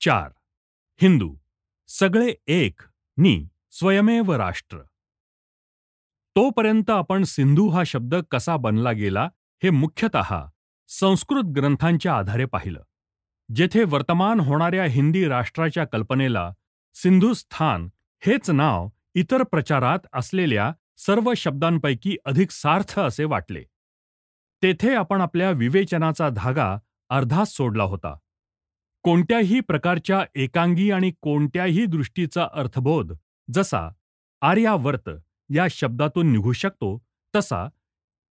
4. हिंदू सगळे एक नि स्वयमेव राष्ट्र. तोपर्यंत आपण सिंधू हा शब्द कसा बनला गेला हे मुख्यतः संस्कृत ग्रंथांच्या आधारे पाहिलं, जेथे वर्तमान होणाऱ्या हिंदी राष्ट्राच्या कल्पनेला सिंधुस्थान हेच नाव इतर प्रचारात असलेल्या सर्व शब्दांपैकी अधिक सार्थ असे वाटले. तेथे आपण आपल्या विवेचनाचा धागा अर्धाच सोडला होता. कोणत्याही प्रकारच्या एकांगी आणि कोणत्याही दृष्टीचा अर्थबोध जसा आर्यावर्त या शब्दातून निघू शकतो, तसा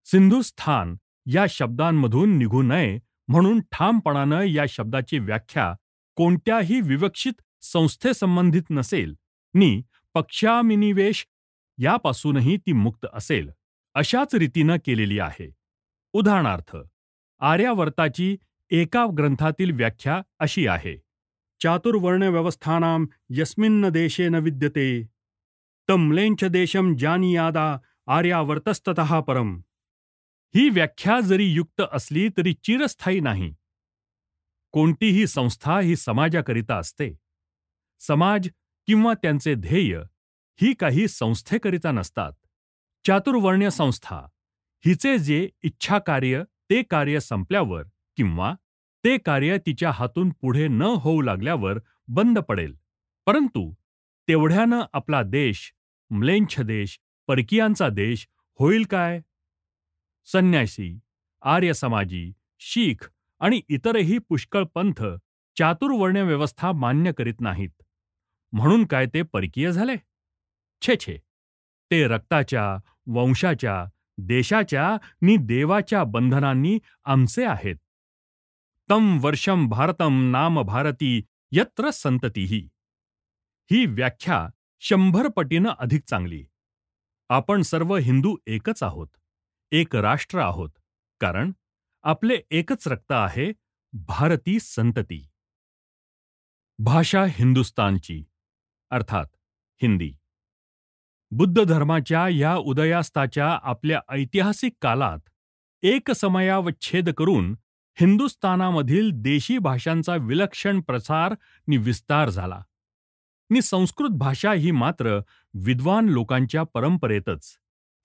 सिंधुस्थान या शब्दांमधून निघू नये म्हणून ठामपणानं या शब्दाची व्याख्या कोणत्याही विवक्षित संस्थेसंबंधित नसेल नि पक्षामिनिवेश यापासूनही ती मुक्त असेल अशाच रीतीनं केलेली आहे. उदाहरणार्थ, आर्यावर्ताची एका ग्रंथातील व्याख्या अशी आहे: चातुर्वर्ण्यव्यवस्थानां यस्मिन्न देशे न विद्यते तं म्लेच्छ देशं जानीयादा आर्यावर्तस्ततः परम. ही व्याख्या जरी युक्त असली तरी चिरस्थायी नाही. कोणतीही संस्था ही समाजाकरिता असते. समाज किंवा त्यांचे ध्येय ही काही संस्थेकरिता नसतात. चातुर्वर्ण्य संस्था हिचे जे इच्छाकार्य ते कार्य संपल्यावर किंवा ते कार्य तिच्या हातून पुढे न होऊ लागल्यावर बंद पडेल. परंतु तेवढ्यानं आपला देश, म्लेच्छ देश, परकीयांचा देश होईल काय? संन्यासी, आर्य समाजी, शीख आणि इतरही पुष्कळ पंथ चातुर्वर्ण्य व्यवस्था मान्य करीत नाहीत. म्हणून काय ते परकीय झाले? छे छे, ते रक्ताच्या, वंशाच्या, देशाच्या नि देवाच्या बंधनांनी आमचे आहेत. तं वर्षं भारतं नाम भारती यत्र संततीही. ही व्याख्या 100 पटीनं अधिक चांगली. आपण सर्व हिंदू एकच आहोत, एक राष्ट्र आहोत, कारण आपले एकच रक्त आहे, भारती संतती. भाषा हिंदुस्तानची अर्थात हिंदी. बुद्ध धर्माच्या या उदयास्ताच्या आपल्या ऐतिहासिक कालात एक समयावच्छेद करून हिंदुस्थानामधील देशी भाषांचा विलक्षण प्रसार नि विस्तार झाला. नि संस्कृत भाषा ही मात्र विद्वान लोकांच्या परंपरेतच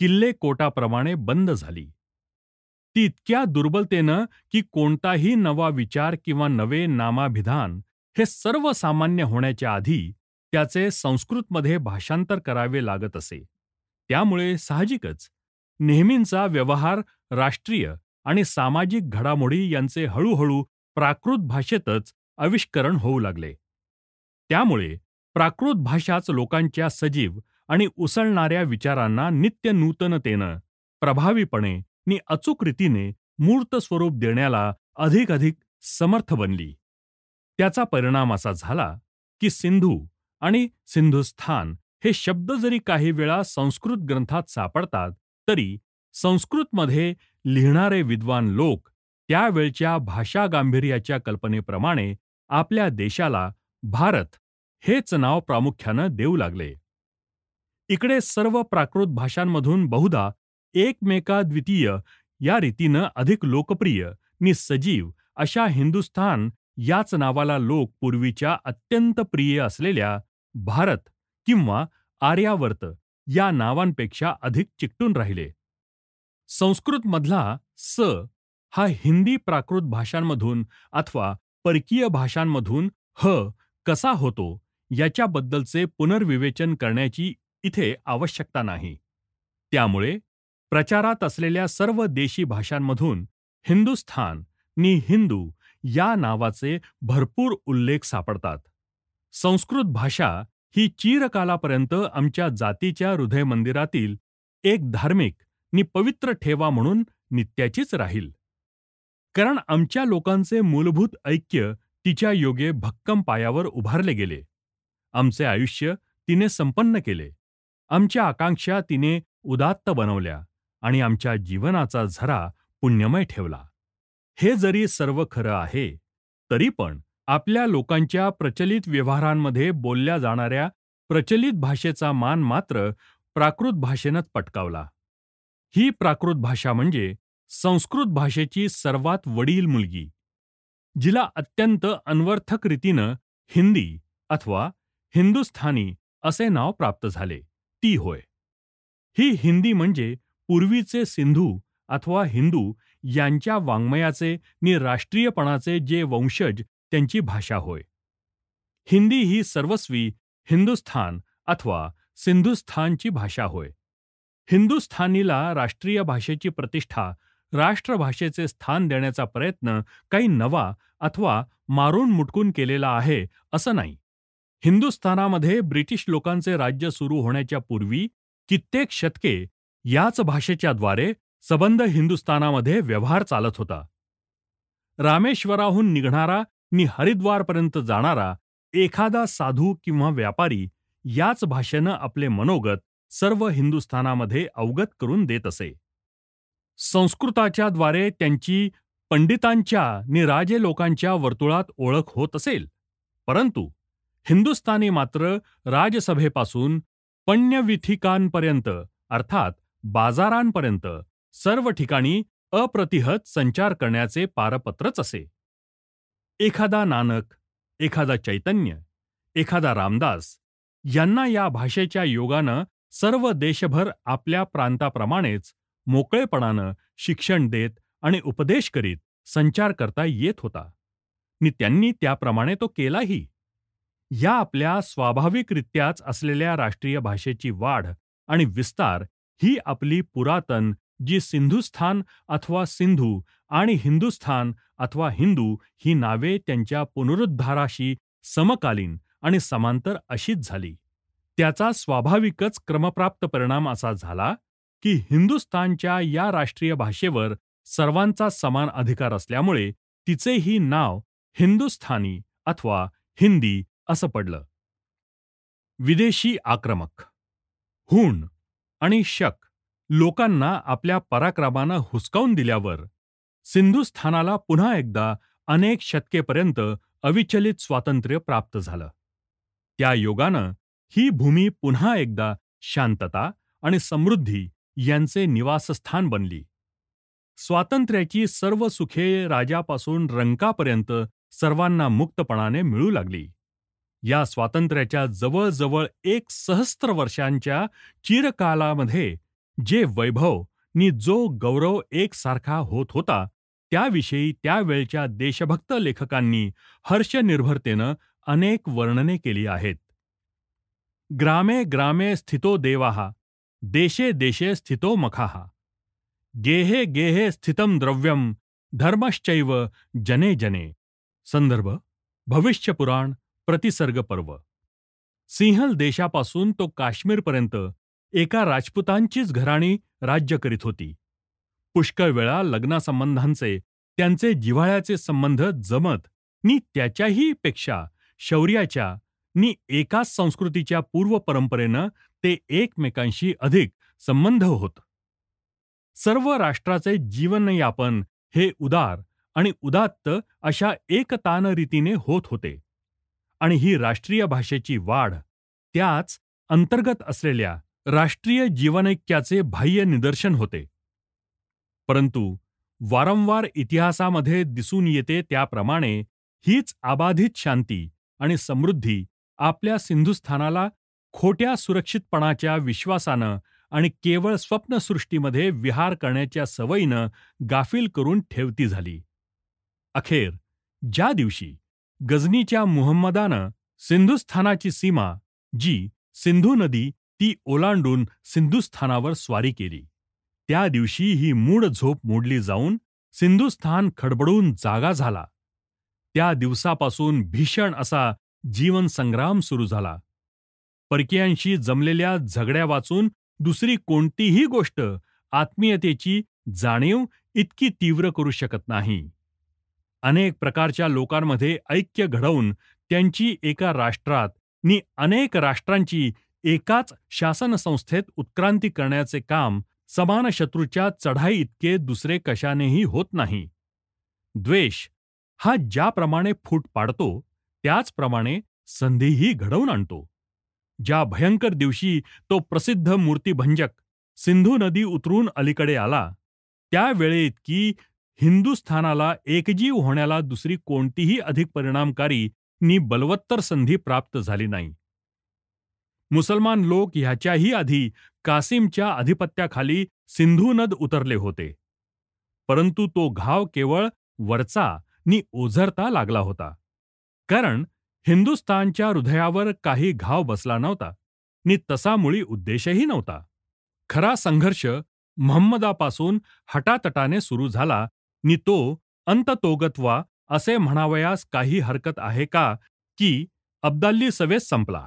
किल्ले कोटाप्रमाणे बंद झाली. ती इतक्या दुर्बलतेनं की कोणताही नवा विचार किंवा नवे नामाभिधान हे सर्वसामान्य होण्याच्या आधी त्याचे संस्कृतमध्ये भाषांतर करावे लागत असे. त्यामुळे साहजिकच नेहमींचा व्यवहार राष्ट्रीय आणि सामाजिक घडामोडी यांचे हळूहळू प्राकृत भाषेतच आविष्करण होऊ लागले. त्यामुळे प्राकृत भाषाच लोकांच्या सजीव आणि उसळणाऱ्या विचारांना नित्य नूतनतेनं, प्रभावीपणे नि अचूक रीतीने मूर्त स्वरूप देण्याला अधिक समर्थ बनली. त्याचा परिणाम असा झाला की सिंधू आणि सिंधुस्थान हे शब्द जरी काही वेळा संस्कृत ग्रंथात सापडतात, तरी संस्कृतमध्ये लिहिणारे विद्वान लोक त्यावेळच्या भाषा गांभीर्याच्या कल्पनेप्रमाणे आपल्या देशाला भारत हेच नाव प्रामुख्यानं देऊ लागले. इकडे सर्व प्राकृत भाषांमधून बहुधा एकमेकाद्वितीय या रीतीनं अधिक लोकप्रिय नि सजीव अशा हिंदुस्थान याच नावाला लोक पूर्वीच्या अत्यंत प्रिय असलेल्या भारत किंवा आर्यावर्त या नावांपेक्षा अधिक चिकटून राहिले. संस्कृतमधला स हा हिंदी प्राकृत भाषांमधून अथवा परकीय भाषांमधून ह कसा होतो याच्याबद्दलचे पुनर्विवेचन करण्याची इथे आवश्यकता नाही. त्यामुळे प्रचारात असलेल्या सर्व देशी भाषांमधून हिंदुस्थान नि हिंदू या नावाचे भरपूर उल्लेख सापडतात. संस्कृत भाषा ही चिरकालापर्यंत आमच्या जातीच्या हृदयमंदिरातील एक धार्मिक नि पवित्र ठेवा म्हणून नित्याचीच राहील. कारण आमच्या लोकांचे मूलभूत ऐक्य तिच्या योगे भक्कम पायावर उभारले गेले. आमचे आयुष्य तिने संपन्न केले. आमच्या आकांक्षा तिने उदात्त बनवल्या आणि आमच्या जीवनाचा झरा पुण्यमय ठेवला. हे जरी सर्व खरं आहे, तरी पण आपल्या लोकांच्या प्रचलित व्यवहारांमध्ये बोलल्या जाणाऱ्या प्रचलित भाषेचा मान मात्र प्राकृत भाषेनंच पटकावला. ही प्राकृत भाषा म्हणजे संस्कृत भाषेची सर्वात वडील मुलगी, जिला अत्यंत अन्वर्थक रीतीनं हिंदी अथवा हिंदुस्थानी असे नाव प्राप्त झाले ती होय. ही हिंदी म्हणजे पूर्वीचे सिंधू अथवा हिंदू यांच्या वाङ्मयाचे नि राष्ट्रीयपणाचे जे वंशज त्यांची भाषा होय. हिंदी ही सर्वस्वी हिंदुस्थान अथवा सिंधुस्थानची भाषा होय. हिंदुस्थानीला राष्ट्रीय भाषेची प्रतिष्ठा, राष्ट्रभाषेचे स्थान देण्याचा प्रयत्न काही नवा अथवा मारून मुटकून केलेला आहे असं नाही. हिंदुस्थानामध्ये ब्रिटिश लोकांचे राज्य सुरू होण्याच्या पूर्वी कित्येक शतके याच भाषेच्या द्वारे सबंध हिंदुस्थानामध्ये व्यवहार चालत होता. रामेश्वराहून निघणारा नि हरिद्वारपर्यंत जाणारा एखादा साधू किंवा व्यापारी याच भाषेनं आपले मनोगत सर्व हिंदुस्थानामध्ये अवगत करून देत असे. संस्कृताच्या द्वारे त्यांची पंडितांच्या नि राजे लोकांच्या वर्तुळात ओळख होत असेल, परंतु हिंदुस्थानी मात्र राजसभेपासून पण्यविथिकांपर्यंत अर्थात बाजारांपर्यंत सर्व ठिकाणी अप्रतिहत संचार करण्याचे पारपत्रच असे. एखादा नानक, एखादा चैतन्य, एखादा रामदास यांना या भाषेच्या योगानं सर्व देशभर आपल्या प्रांताप्रमाणेच मोकळेपणानं शिक्षण देत आणि उपदेश करीत संचार करता येत होता नि त्यांनी त्याप्रमाणे तो केलाही. या आपल्या स्वाभाविकरित्याच असलेल्या राष्ट्रीय भाषेची वाढ आणि विस्तार ही आपली पुरातन जी सिंधुस्थान अथवा सिंधू आणि हिंदुस्थान अथवा हिंदू ही नावे त्यांच्या पुनरुद्धाराशी समकालीन आणि समांतर अशीच झाली. त्याचा स्वाभाविकच क्रमप्राप्त परिणाम असा झाला की हिंदुस्थानच्या या राष्ट्रीय भाषेवर सर्वांचा समान अधिकार असल्यामुळे तिचेही नाव हिंदुस्थानी अथवा हिंदी असं पडलं. विदेशी आक्रमक, हूण आणि शक लोकांना आपल्या पराक्रमानं हुसकावून दिल्यावर सिंधुस्थानाला पुन्हा एकदा अनेक शतकेपर्यंत अविचलित स्वातंत्र्य प्राप्त झालं. त्या योगानं ही भूमी पुन्हा एकदा शांतता आणि समृद्धी यांचे निवासस्थान बनली. स्वातंत्र्याची सर्व सुखे राजापासून रंकापर्यंत सर्वांना मुक्तपणाने मिळू लागली. या स्वातंत्र्याच्या जवळजवळ 1 सहस्त्र वर्षांच्या चिरकालामध्ये जे वैभव नि जो गौरव एकसारखा होत होता त्याविषयी त्यावेळच्या देशभक्त लेखकांनी हर्षनिर्भरतेनं अनेक वर्णने केली आहेत. ग्रामे ग्रामे स्थितो देवाः, देशे देशे स्थितो मखाः, गेहे गेहे स्थितं द्रव्यं, धर्मश्चैव जने जने. संदर्भ भविष्य पुराण प्रतिसर्ग पर्व. सिंहल देशापासून तो काश्मीरपर्यंत एका राजपुतांचीच घराणी राज्य करीत होती. पुष्कळ वेळा लग्नासंबंधांचे त्यांचे जिव्हाळ्याचे संबंध जमत नि त्याच्याही पेक्षा शौर्याच्या नि एकाच संस्कृतीच्या पूर्व परंपरेनं ते एकमेकांशी अधिक संबंध होत. सर्व राष्ट्राचे जीवनयापन हे उदार आणि उदात्त अशा एकतान रीतीने होत होते आणि ही राष्ट्रीय भाषेची वाढ त्याच अंतर्गत असलेल्या राष्ट्रीय जीवनैक्याचे बाह्य निदर्शन होते. परंतु वारंवार इतिहासामध्ये दिसून येते त्याप्रमाणे हीच अबाधित शांती आणि समृद्धी आपल्या सिंधुस्थानाला खोट्या सुरक्षितपणाच्या विश्वासानं आणि केवळ स्वप्नसृष्टीमध्ये विहार करण्याच्या सवयीनं गाफील करून ठेवती झाली. अखेर ज्या दिवशी गझनीच्या मुहम्मदानं सिंधुस्थानाची सीमा जी सिंधू नदी ती ओलांडून सिंधुस्थानावर स्वारी केली, त्या दिवशी ही मूढ झोप मोडली जाऊन सिंधुस्थान खडबडून जागा झाला. त्या दिवसापासून भीषण असा जीवनसंग्राम सुरू झाला. परकीयांशी जमलेल्या झगड्या वाचून दुसरी कोणतीही गोष्ट आत्मीयतेची जाणीव इतकी तीव्र करू शकत नाही. अनेक प्रकारच्या लोकांमध्ये ऐक्य घडवून त्यांची एका राष्ट्रात नि अनेक राष्ट्रांची एकाच शासनसंस्थेत उत्क्रांती करण्याचे काम समान शत्रूच्या चढाई इतके दुसरे कशानेही होत नाही. द्वेष हा ज्याप्रमाणे फूट पाडतो त्याचप्रमाणे संधीही घडवून आणतो. ज्या भयंकर दिवशी तो प्रसिद्ध मूर्तिभंजक सिंधू नदी उतरून अलीकडे आला, त्यावेळे इतकी हिंदुस्थानाला एकजीव होण्याला दुसरी कोणतीही अधिक परिणामकारी नी बलवत्तर संधी प्राप्त झाली नाही. मुसलमान लोक ह्याच्याही आधी कासिमच्या अधिपत्याखाली सिंधू नद उतरले होते, परंतु तो घाव केवळ वरचा नी ओझरता लागला होता, कारण हिंदुस्थानच्या हृदयावर काही घाव बसला नव्हता नी तसा मुळी उद्देशही नव्हता. खरा संघर्ष महम्मदापासून हटातटाने सुरू झाला नी तो अंततोगत्वा असे म्हणावयास काही हरकत आहे का की अब्दाली सवेस संपला.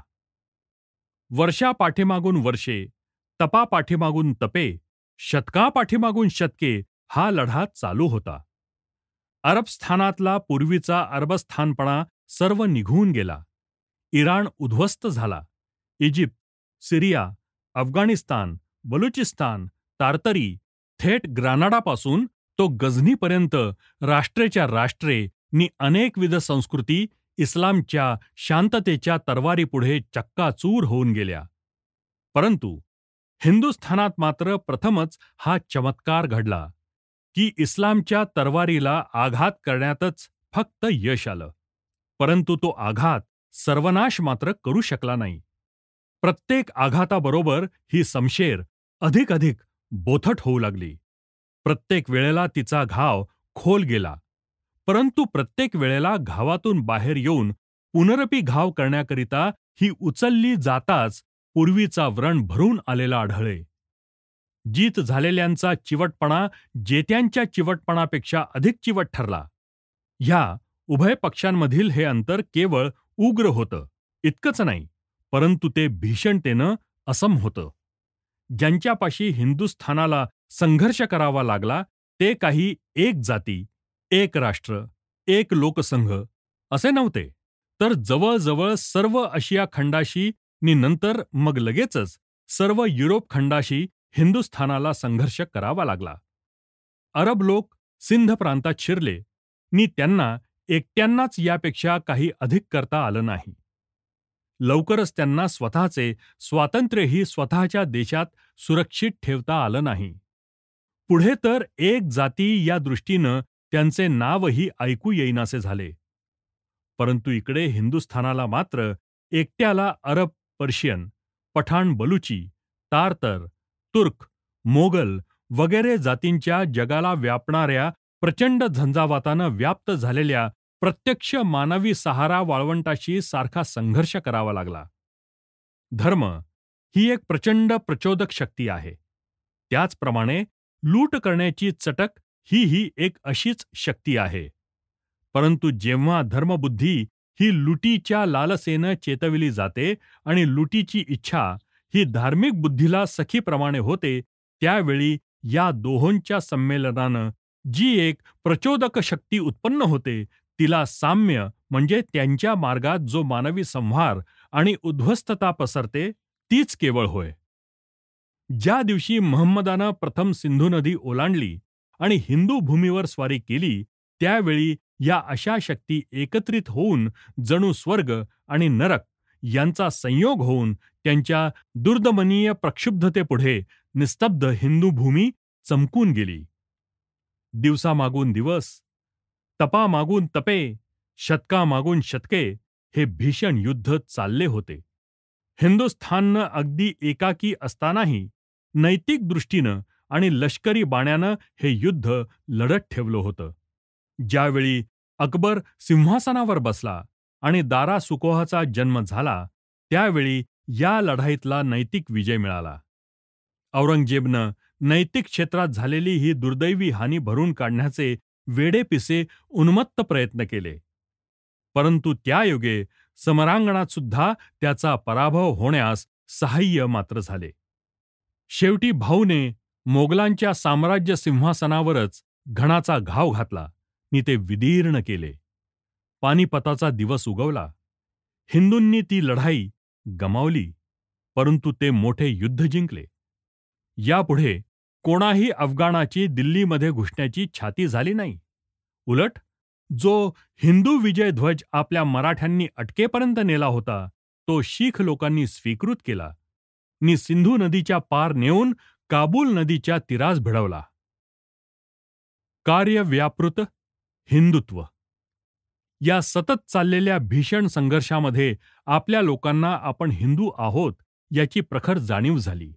वर्षा पाठीमागून वर्षे, तपा पाठीमागून तपे, शतका पाठीमागून शतके हा लढा चालू होता. अरबस्थानातला पूर्वीचा अरबस्थानपणा सर्व निघून गेला. इराण उद्ध्वस्त झाला. इजिप्त, सिरिया, अफगाणिस्तान, बलुचिस्तान, तारतरी, थेट ग्रानाडापासून तो गझनीपर्यंत राष्ट्रेच्या राष्ट्रे नी अनेकविध संस्कृती इस्लामच्या शांततेच्या तरवारीपुढे चक्काचूर होऊन गेल्या. परंतु हिंदुस्थानात मात्र प्रथमच हा चमत्कार घडला की इस्लामच्या तरवारीला आघात करण्यातच फक्त यश आलं, परंतु तो आघात सर्वनाश मात्र करू शकला नाही. प्रत्येक आघाताबरोबर ही शमशेर अधिक बोथट होऊ लागली. प्रत्येक वेळेला तिचा घाव खोल गेला, परंतु प्रत्येक वेळेला घावातून बाहेर येऊन पुनरपी घाव करण्याकरिता ही उचलली जाताच पूर्वीचा व्रण भरून आलेला आढळे. जीत झालेल्यांचा चिवटपणा जेत्यांच्या चिवटपणापेक्षा अधिक चिवट ठरला. ह्या उभय पक्षांमधील हे अंतर केवळ उग्र होतं इतकंच नाही, परंतु ते भीषणतेनं असम होतं. ज्यांच्यापाशी हिंदुस्थानाला संघर्ष करावा लागला ते काही एक जाती, एक राष्ट्र, एक लोकसंघ असे नव्हते, तर जवळजवळ सर्व आशिया खंडाशी नी नंतर मग लगेचच सर्व युरोप खंडाशी हिंदुस्थानाला संघर्ष करावा लागला. अरब लोक सिंध प्रांतात शिरले नी त्यांना एकट्यांनाच यापेक्षा काही अधिक करता आलं नाही. लवकरच त्यांना स्वतःचे स्वातंत्र्यही स्वतःच्या देशात सुरक्षित ठेवता आलं नाही. पुढे तर एक जाती या दृष्टीनं त्यांचे नावही ऐकू येईनासे झाले. परंतु इकडे हिंदुस्थानाला मात्र एकट्याला अरब, पर्शियन, पठाण, बलुची, तारतर, तुर्क, मोगल वगैरे जातींच्या जगाला व्यापणाऱ्या प्रचंड झंझावातानं व्याप्त झालेल्या प्रत्यक्ष मानवी सहारा वाळवंटाशी सारखा संघर्ष करावा लागला. धर्म ही एक प्रचंड प्रचोदक शक्ती आहे. त्याचप्रमाणे लूट करण्याची चटक ही एक अशीच शक्ती आहे. परंतु जेव्हा धर्मबुद्धी ही लुटीच्या लालसेनं चेतविली जाते आणि लुटीची इच्छा ही धार्मिक बुद्धीला सखीप्रमाणे होते, त्यावेळी या दोहोंच्या संमेलनानं जी एक प्रचोदक शक्ती उत्पन्न होते तिला साम्य म्हणजे त्यांच्या मार्गात जो मानवी संहार आणि उद्ध्वस्तता पसरते तीच केवळ होय. ज्या दिवशी महम्मदानं प्रथम सिंधू नदी ओलांडली आणि हिंदू भूमीवर स्वारी केली, त्यावेळी या अशा शक्ती एकत्रित होऊन जणू स्वर्ग आणि नरक यांचा संयोग होऊन त्यांच्या दुर्दमनीय प्रक्षुब्धतेपुढे निस्तब्ध हिंदू भूमी चमकून गेली. दिवसामागून दिवस, तपामागून तपे, शतकामागून शतके हे भीषण युद्ध चालले होते. हिंदुस्थाननं अगदी एकाकी असतानाही नैतिक दृष्टीनं आणि लष्करी बाण्यानं हे युद्ध लढत ठेवलं होतं. ज्यावेळी अकबर सिंहासनावर बसला आणि दारा सुकोहाचा जन्म झाला, त्यावेळी या लढाईतला नैतिक विजय मिळाला. औरंगजेबनं नैतिक क्षेत्रात झालेली ही दुर्दैवी हानी भरून काढण्याचे वेडेपिसे उन्मत्त प्रयत्न केले, परंतु त्यायोगे समरांगणात सुद्धा त्याचा पराभव होण्यास सहाय्य मात्र झाले. शेवटी भाऊने मोगलांच्या साम्राज्य सिंहासनावरच घणाचा घाव घातला नि ते विदीर्ण केले. पानिपताचा दिवस उगवला. हिंदूंनी ती लढाई गमावली, परंतु ते मोठे युद्ध जिंकले. यापुढे कोणाही अफगाणाची दिल्लीमध्ये घुसण्याची छाती झाली नाही. उलट जो हिंदू विजय ध्वज आपल्या मराठ्यांनी अटकेपर्यंत नेला होता, तो शीख लोकांनी स्वीकृत केला नि सिंधू नदीच्या पार नेऊन काबूल नदीच्या तीरास भिडवला. कार्यव्यापृत हिंदुत्व. या सतत चाललेल्या भीषण संघर्षामध्ये आपल्या लोकांना आपण हिंदू आहोत याची प्रखर जाणीव झाली.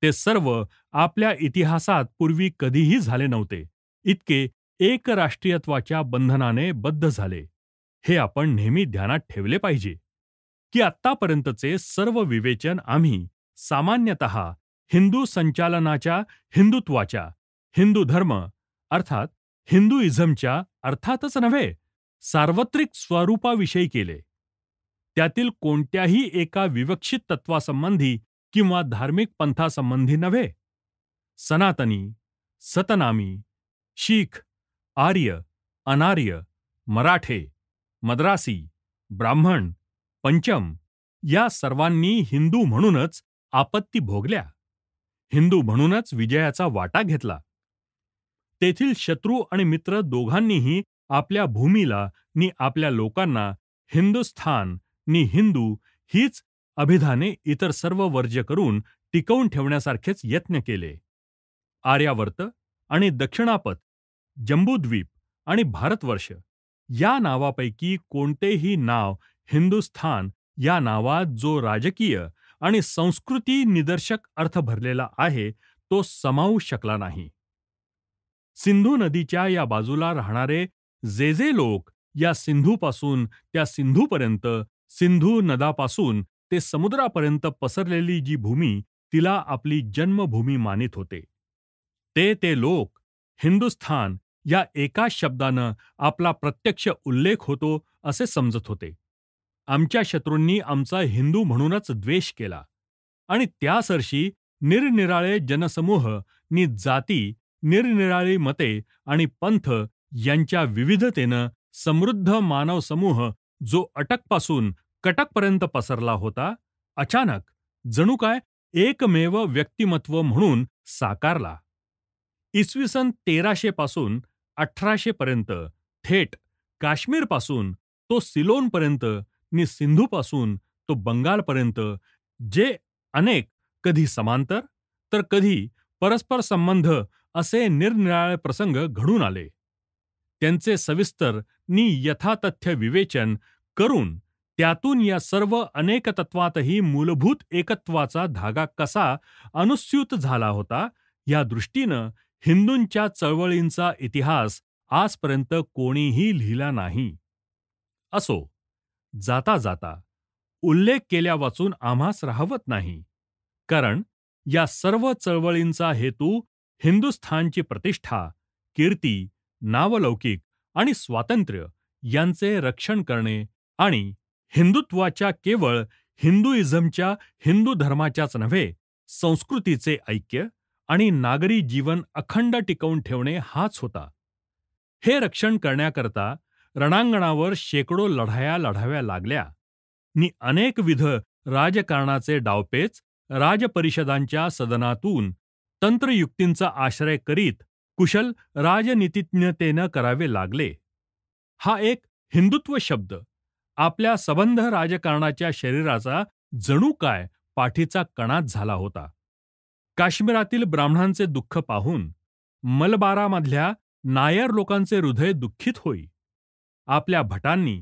ते सर्व आपल्या इतिहासात पूर्वी कधीही झाले नव्हते इतके एकराष्ट्रीयत्वाच्या बंधनाने बद्ध झाले. हे आपण नेहमी ध्यानात ठेवले पाहिजे की आत्तापर्यंतचे सर्व विवेचन आम्ही सामान्यतः हिंदू संचालनाच्या, हिंदुत्वाच्या, हिंदू धर्म अर्थात हिंदुइझमच्या अर्थातच नव्हे, सार्वत्रिक स्वरूपाविषयी केले. त्यातील कोणत्याही एका विवक्षित तत्वासंबंधी किंवा धार्मिक पंथासंबंधी नव्हे. सनातनी, सतनामी, शीख, आर्य, अनार्य, मराठे, मद्रासी, ब्राह्मण, पंचम या सर्वांनी हिंदू म्हणूनच आपत्ती भोगल्या, हिंदू म्हणूनच विजयाचा वाटा घेतला. तेथील शत्रू आणि मित्र दोघांनीही आपल्या भूमीला नि आपल्या लोकांना हिंदुस्थान नि हिंदू हीच अभिधाने इतर सर्व वर्ज्य करून टिकवून ठेवण्यासारखेच यत्न केले. आर्यावर्त आणि दक्षिणापथ, जंबूद्वीप आणि भारतवर्ष या नावापैकी कोणतेही नाव हिंदुस्थान या नावात जो राजकीय आणि संस्कृती निदर्शक अर्थ भरलेला आहे तो समावू शकला नाही. सिंधू नदीच्या या बाजूला राहणारे जे जे लोक या सिंधूपासून त्या सिंधूपर्यंत, सिंधू नदापासून ते समुद्रापर्यंत पसरलेली जी भूमी तिला आपली जन्मभूमी मानित होते, ते लोक हिंदुस्थान या एका शब्दानं आपला प्रत्यक्ष उल्लेख होतो असे समजत होते. आमच्या शत्रूंनी आमचा हिंदू म्हणूनच द्वेष केला आणि त्यासर्षी निरनिराळे जनसमूह नि जाती, निरनिराळी मते आणि पंथ यांच्या विविधतेनं समृद्ध मानवसमूह जो अटकपासून कटकपर्यंत पसरला होता, अचानक जणू काय एकमेव व्यक्तिमत्व म्हणून साकारला. इसवी सन 1300 पासून 1800 पर्यंत थेट काश्मीरपासून तो सिलोनपर्यंत नि सिंधूपासून तो बंगालपर्यंत जे अनेक कधी समांतर तर कधी परस्पर संबंध असे निरनिराळे प्रसंग घडून आले. त्यांचे सविस्तर नि यथातथ्य विवेचन करून त्यातून या सर्व अनेक तत्वातही मूलभूत एकत्वाचा धागा कसा अनुस्यूत झाला होता या दृष्टीनं हिंदूंच्या चळवळींचा इतिहास आजपर्यंत कोणीही लिहिला नाही. असो, जाता जाता उल्लेख केल्या वाचून आम्हास राहवत नाही, कारण या सर्व चळवळींचा हेतू हिंदुस्थानची प्रतिष्ठा, कीर्ती, नावलौकिक आणि स्वातंत्र्य यांचे रक्षण करणे आणि हिंदुत्वाच्या केवळ हिंदुइझमच्या, हिंदू धर्माच्याच नव्हे, संस्कृतीचे ऐक्य आणि नागरी जीवन अखंड टिकवून ठेवणे हाच होता. हे रक्षण करण्याकरता रणांगणावर शेकडो लढाया लढाव्या लागल्या नि अनेकविध राजकारणाचे डावपेच राजपरिषदांच्या सदनातून तंत्रयुक्तींचा आश्रय करीत कुशल राजनीतिज्ञतेनं करावे लागले. हा एक हिंदुत्व शब्द आपल्या सबंध राजकारणाच्या शरीराचा जणू काय पाठीचा कणाच झाला होता. काश्मीरातील ब्राह्मणांचे दुःख पाहून मलबारामधल्या नायर लोकांचे हृदय दुःखित होई. आपल्या भटांनी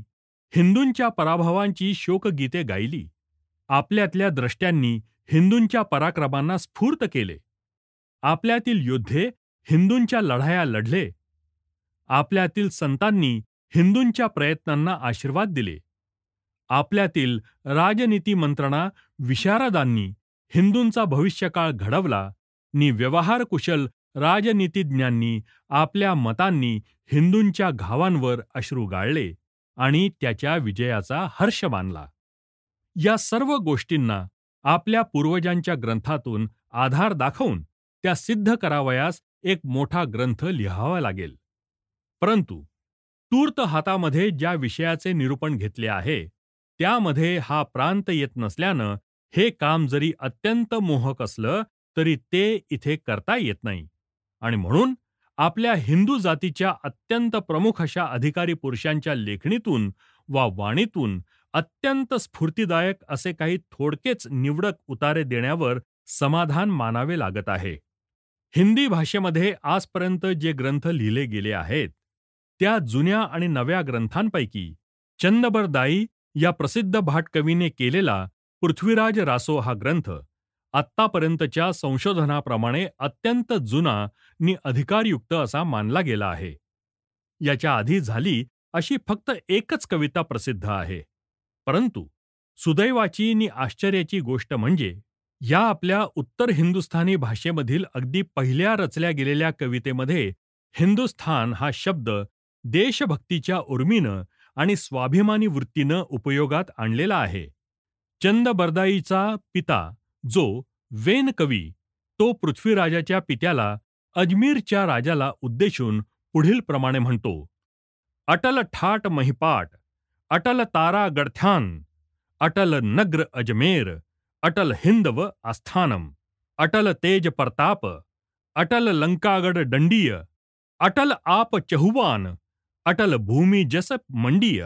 हिंदूंच्या पराभवांची शोकगीते गायली. आपल्यातल्या द्रष्ट्यांनी हिंदूंच्या पराक्रमांना स्फूर्त केले. आपल्यातील योद्धे हिंदूंच्या लढाया लढले. आपल्यातील संतांनी हिंदूंच्या प्रयत्नांना आशीर्वाद दिले. आपल्यातील राजनीती मंत्रणा विशारदांनी हिंदूंचा भविष्यकाळ घडवला नि व्यवहार कुशल राजनीतिज्ञांनी आपल्या मतांनी हिंदूंच्या घावांवर अश्रू गाळले आणि त्याच्या विजयाचा हर्ष मानला. या सर्व गोष्टींना आपल्या पूर्वजांच्या ग्रंथातून आधार दाखवून त्या सिद्ध करावयास एक मोठा ग्रंथ लिहावा लागेल. परंतु तूर्त हातामध्ये ज्या विषयाचे निरूपण घेतले आहे त्यामध्ये हा प्रांत येत नसल्यानं हे काम जरी अत्यंत मोहक असलं तरी ते इथे करता येत नाही आणि म्हणून आपल्या हिंदू जातीच्या अत्यंत प्रमुख अशा अधिकारी पुरुषांच्या लेखणीतून वा वाणीतून अत्यंत स्फूर्तिदायक असे काही थोडकेच निवडक उतारे देण्यावर समाधान मानावे लागत आहे. हिंदी भाषेमध्ये आजपर्यंत जे ग्रंथ लिहिले गेले आहेत त्या जुन्या आणि नव्या ग्रंथांपैकी चंदबरदाई या प्रसिद्ध भाट कवीने केलेला पृथ्वीराज रासो हा ग्रंथ आत्तापर्यंतच्या संशोधनाप्रमाणे अत्यंत जुना आणि अधिकारयुक्त असा मानला गेला आहे. याच्या आधी झाली अशी फक्त एकच कविता प्रसिद्ध आहे. परंतु सुदैवाची आणि आश्चर्याची गोष्ट म्हणजे या आपल्या उत्तर हिंदुस्थानी भाषेमधील अगदी पहिल्या रचल्या गेलेल्या कवितेमध्ये हिंदुस्थान हा शब्द देशभक्तीच्या उर्मीनं आणि स्वाभिमानी वृत्तीनं उपयोगात आणलेला आहे. चंदबरदाईचा पिता जो वेन कवी तो पृथ्वीराजाच्या पित्याला अजमीरच्या राजाला उद्देशून पुढील प्रमाणे म्हणतो: अटल ठाट महिपाट, अटल तारा गडथ्यान, अटल नग्र अजमेर, अटल हिंद व आस्थानम, अटल तेज प्रताप, अटल लंकागड दंडीय, अटल आप चहुवान, अटल भूमि जस मंडीय,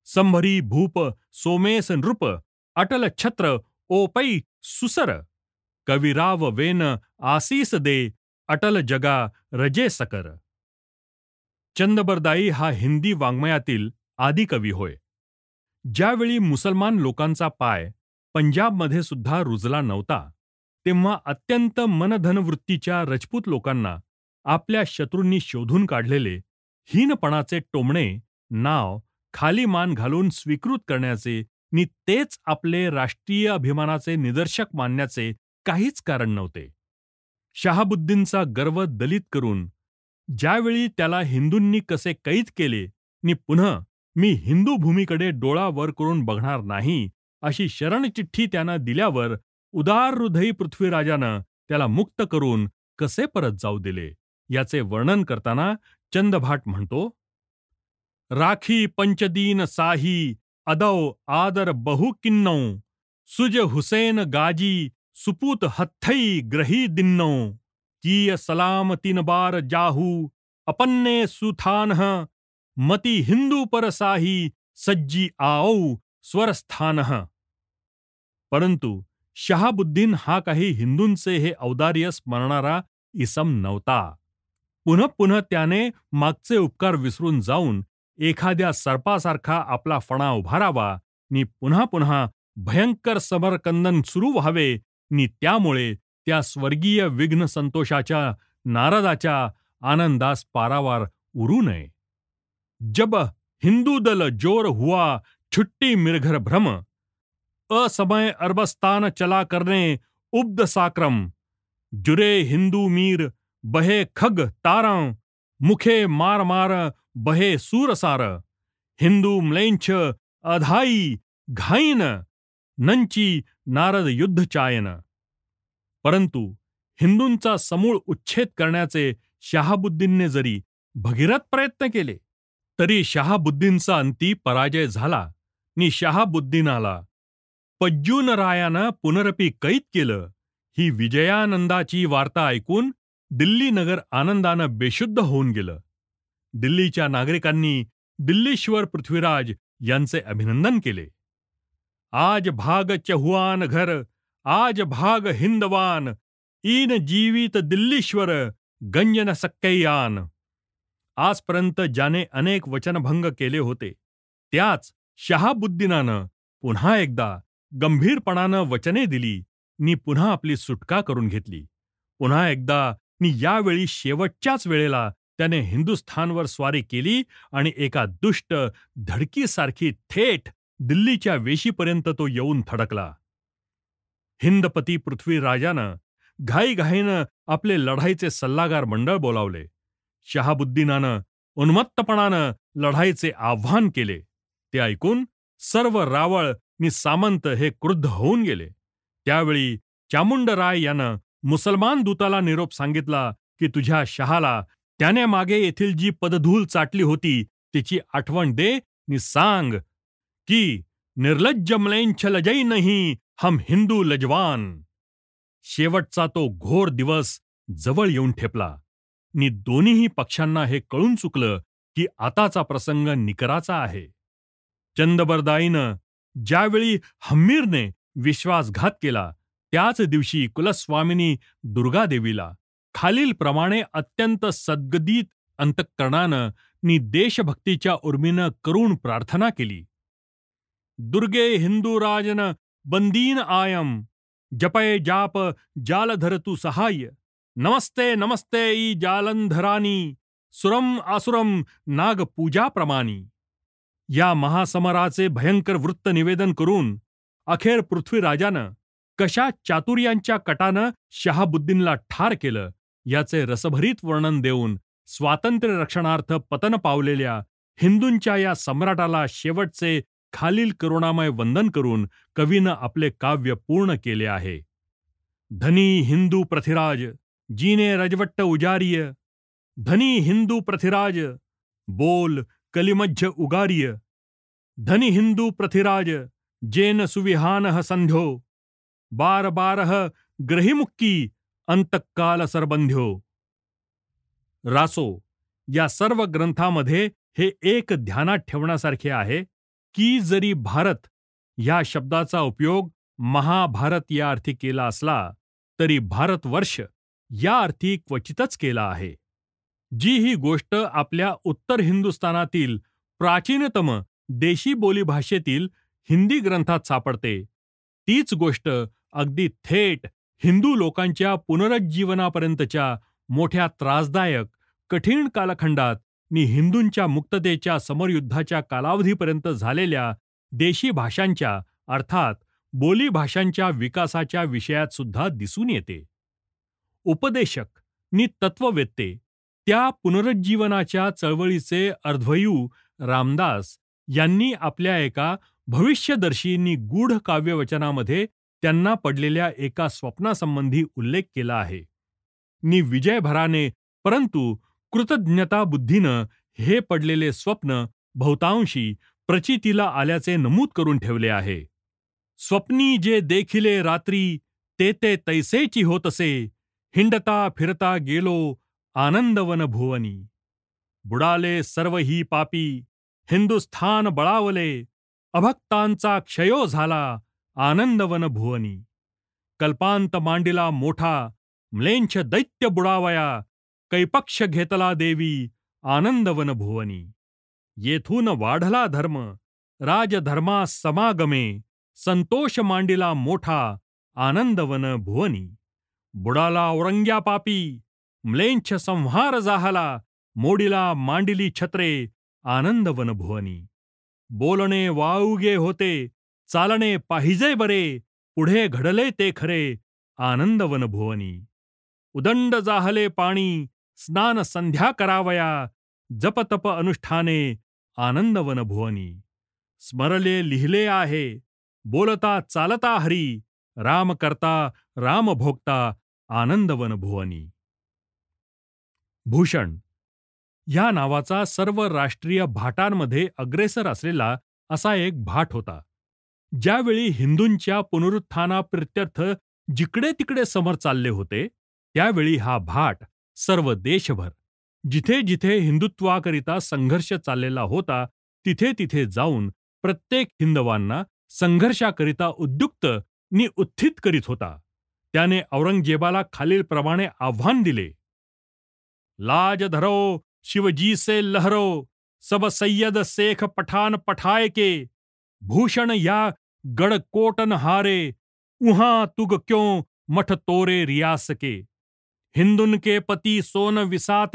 संभरी भूप सोमेश नृप, अटल छत्र ओपै सुसर, कविराव वेन आसीस दे, अटल जगा रजे सकर. चंदबरदाई हा हिंदी वाङ्मयातील आदिकवी होय. ज्यावेळी मुसलमान लोकांचा पाय पंजाबमध्ये सुद्धा रुजला नव्हता, तेव्हा अत्यंत मनधनवृत्तीच्या रजपूत लोकांना आपल्या शत्रूंनी शोधून काढलेले हीनपणाचे टोमणे नाव खाली मान घालून स्वीकृत करण्याचे नि तेच आपले राष्ट्रीय अभिमानाचे निदर्शक मानण्याचे काहीच कारण नव्हते. शहाबुद्दीनचा गर्व दलित करून ज्यावेळी त्याला हिंदूंनी कसे कैद केले नि पुन्हा मी हिंदू भूमीकडे डोळा वर करून बघणार नाही अशी शरणचिठ्ठी त्यानं दिल्यावर उदार हृदयी पृथ्वीराजानं त्याला मुक्त करून कसे परत जाऊ दिले याचे वर्णन करताना चंदभाट म्हणतो: राखी पंचदीन साही अदौ आदर बहु किन्नौ, सुज हुसैन गाजी सुपूत हत्थई ग्रही दिन्नौ, कीय सलाम तीन बार जाहू अपन्ने सुथानह, मती हिंदू परसाही सज्जी आओ स्वरस्थानह. परंतु शहाबुद्दीन हा काही हिंदूंचे हे औदार्य स्मरणारा इसम नव्हता. पुन्हा पुन्हा त्याने मागचे उपकार विसरून जाऊन एखाद्या सर्पासारखा आपला फणा उभारावा नि पुन्हा पुन्हा भयंकर समरकंदन सुरू व्हावे नि त्यामुळे त्या स्वर्गीय विघ्न संतोषाच्या नारदाच्या आनंदास पारावार उरू नये. जब हिंदू दल जोर हुआ छुट्टी मिरघर भ्रम, असमय अरबस्तान चला करने उब्द साक्रम, जुरे हिंदू मीर बहे खग तारां, मुखे मार मार बहे सूरसार, हिंदू म्लेंछ अधाई घाईन, नंची नारद युद्ध चायन. परंतु हिंदूंचा समूळ उच्छेद करण्याचे शहाबुद्दीनने जरी भगीरथ प्रयत्न केले तरी शहाबुद्दीनचा अंती पराजय झाला नि शहाबुद्दीनाला पज्जूनरायानं पुनरपी कैद केलं. ही विजयानंदाची वार्ता ऐकून दिल्ली नगर आनंदानं बेशुद्ध होऊन गेलं. दिल्लीच्या नागरिकांनी दिल्लीश्वर पृथ्वीराज यांचे अभिनंदन केले. आज भाग चहुआन घर, आज भाग हिंदवान, इन जीवित दिल्लीश्वर गंज न सक्कैयान. आजपर्यंत ज्याने अनेक वचनभंग केले होते त्याच शहाबुद्दीनानं पुन्हा एकदा गंभीरपणानं वचने दिली नि पुन्हा आपली सुटका करून घेतली. पुन्हा एकदा नि यावेळी शेवटच्याच वेळेला त्याने हिंदुस्थानवर स्वारी केली आणि एका दुष्ट धडकीसारखी थेट दिल्लीच्या वेशीपर्यंत तो येऊन थडकला. हिंदपती पृथ्वीराजानं घाईघाईनं आपले लढाईचे सल्लागार मंडळ बोलावले. शहाबुद्दीनानं उन्मत्तपणानं लढाईचे आव्हान केले. ते ऐकून सर्व रावळ नि सामंत हे क्रुद्ध होऊन गेले. त्यावेळी चामुंडराय यानं मुसलमान दूताला निरोप सांगितला की तुझ्या शहाला त्याने मागे येथील जी पदधूल चाटली होती तिची आठवण दे नि सांग की निर्लज्ज म्लेंछ लजई नहीं हम हिंदू लजवान. शेवटचा तो घोर दिवस जवळ येऊन ठेपला नि दोन्हीही पक्षांना हे कळून चुकलं की आताचा प्रसंग निकराचा आहे. चंदबरदाईनं ज्यावेळी हम्मीरने विश्वासघात केला त्याच दिवशी कुलस्वामिनी दुर्गादेवीला खालील प्रमाणे अत्यंत सद्गदित अंतःकरणानं नी देशभक्तीच्या उर्मीनं करुण प्रार्थना केली. दुर्गे हिंदू राजन बंदीन आयम, जपय जाप जालधर तू सहाय्य. नमस्ते नमस्ते ई जालंधरानी, सुरम आसुरम नाग पूजा प्रमाणी. या महासमराचे भयंकर वृत्त निवेदन करून अखेर पृथ्वीराजानं कशा चातुर्यांच्या कटानं शहाबुद्दीनला ठार केलं याचे रसभरीत वर्णन देऊन स्वातंत्र्य रक्षणार्थ पतन पावलेल्या हिंदूंच्या या सम्राटाला शेवटचे खालील करुणामय वंदन करून कवीनं आपले काव्य पूर्ण केले आहे. धनी हिंदू पृथ्वीराज जीने रजवट्ट उजारिय, धनी हिंदू पृथ्वीराज बोल कलिमज्ज उगारिय. धनी हिंदू पृथ्वीराज जेन सुविहानः संध्यो, बार बारह ग्रहिमुक्की अंतकाल सरबंध्यो. रासो या सर्व ग्रंथामध्ये हे एक ध्यानात ठेवण्यासारखे आहे की जरी भारत या शब्दाचा उपयोग महाभारत या अर्थी केला असला तरी भारतवर्ष या अर्थी क्वचितच केला आहे. जी ही गोष्ट आपल्या उत्तर हिंदुस्थानातील प्राचीनतम देशी बोलीभाषेतील हिंदी ग्रंथात सापडते, तीच गोष्ट अगदी थेट हिंदू लोकांच्या पुनरुज्जीवनापर्यंतच्या मोठ्या त्रासदायक कठीण कालखंडात नि हिंदूंच्या मुक्ततेच्या समरयुद्धाच्या कालावधीपर्यंत झालेल्या देशी भाषांच्या अर्थात बोलीभाषांच्या विकासाच्या विषयात सुद्धा दिसून येते. उपदेशक नि तत्ववेत्ते त्या पुनरुज्जीवनाच्या चळवळीचे अर्ध्वयू रामदास यांनी आपल्या एका भविष्यदर्शी नि गूढ काव्यवचनामध्ये त्यांना पडलेल्या एका स्वप्नासंबंधी उल्लेख केला आहे. नि विजयभराने परंतु कृतज्ञता बुद्धीनं हे पडलेले स्वप्न बहुतांशी प्रचितीला आल्याचे नमूद करून ठेवले आहे. स्वप्नी जे देखिले रात्री, ते तैसेची होतसे, हिंडता फिरता गेलो आनंदवन भुवनी. बुडाले सर्व ही पापी, हिंदुस्थान बळावले, अभक्तांचा क्षयो झाला आनंदवन भुवनी. कल्पांत मांडिला मोठा, म्लेंछ दैत्य बुडावया, कैपक्ष घेतला देवी आनंदवन भुवनी. येथून वाढला धर्म, राजधर्मास समागमे, संतोष मांडिला मोठा आनंदवन भुवनी. बुडाला औरंग्या पापी, म्लेंछ संहार जाहला, मोडीला मांडिली छत्रे आनंदवन भुवनी. बोलणे वाऊगे होते, चालणे पाहिजे बरे, पुढे घडले ते खरे आनंदवन भुवनी. उदंड जाहले पाणी, स्नान संध्या करावया, जपतप अनुष्ठाने आनंदवन भुवनी. स्मरले लिहिले आहे, बोलता चालता हरी, राम करता राम भोगता आनंदवन भुवनी. भूषण या नावाचा सर्व राष्ट्रीय भाटांमध्ये अग्रेसर असलेला असा एक भाट होता. ज्यावेळी हिंदूंच्या पुनरुत्थानाप्रित्यर्थ जिकडे तिकडे समर चालले होते, त्यावेळी हा भाट सर्व देशभर जिथे जिथे हिंदुत्वाकरिता संघर्ष चाललेला होता तिथे तिथे जाऊन प्रत्येक हिंदवांना संघर्षाकरिता उद्युक्त नि उत्थित करीत होता. त्याने औरंगजेबाला खालीलप्रमाणे आव्हान दिले. लाज धरो शिवजी से लहरो, सब सैयद शेख पठान पठाए के, भूषण या गढ़कोटन हारे, उहां तुग क्यों मठ तोरे रियास के. हिंदुन के पति सोन विसात,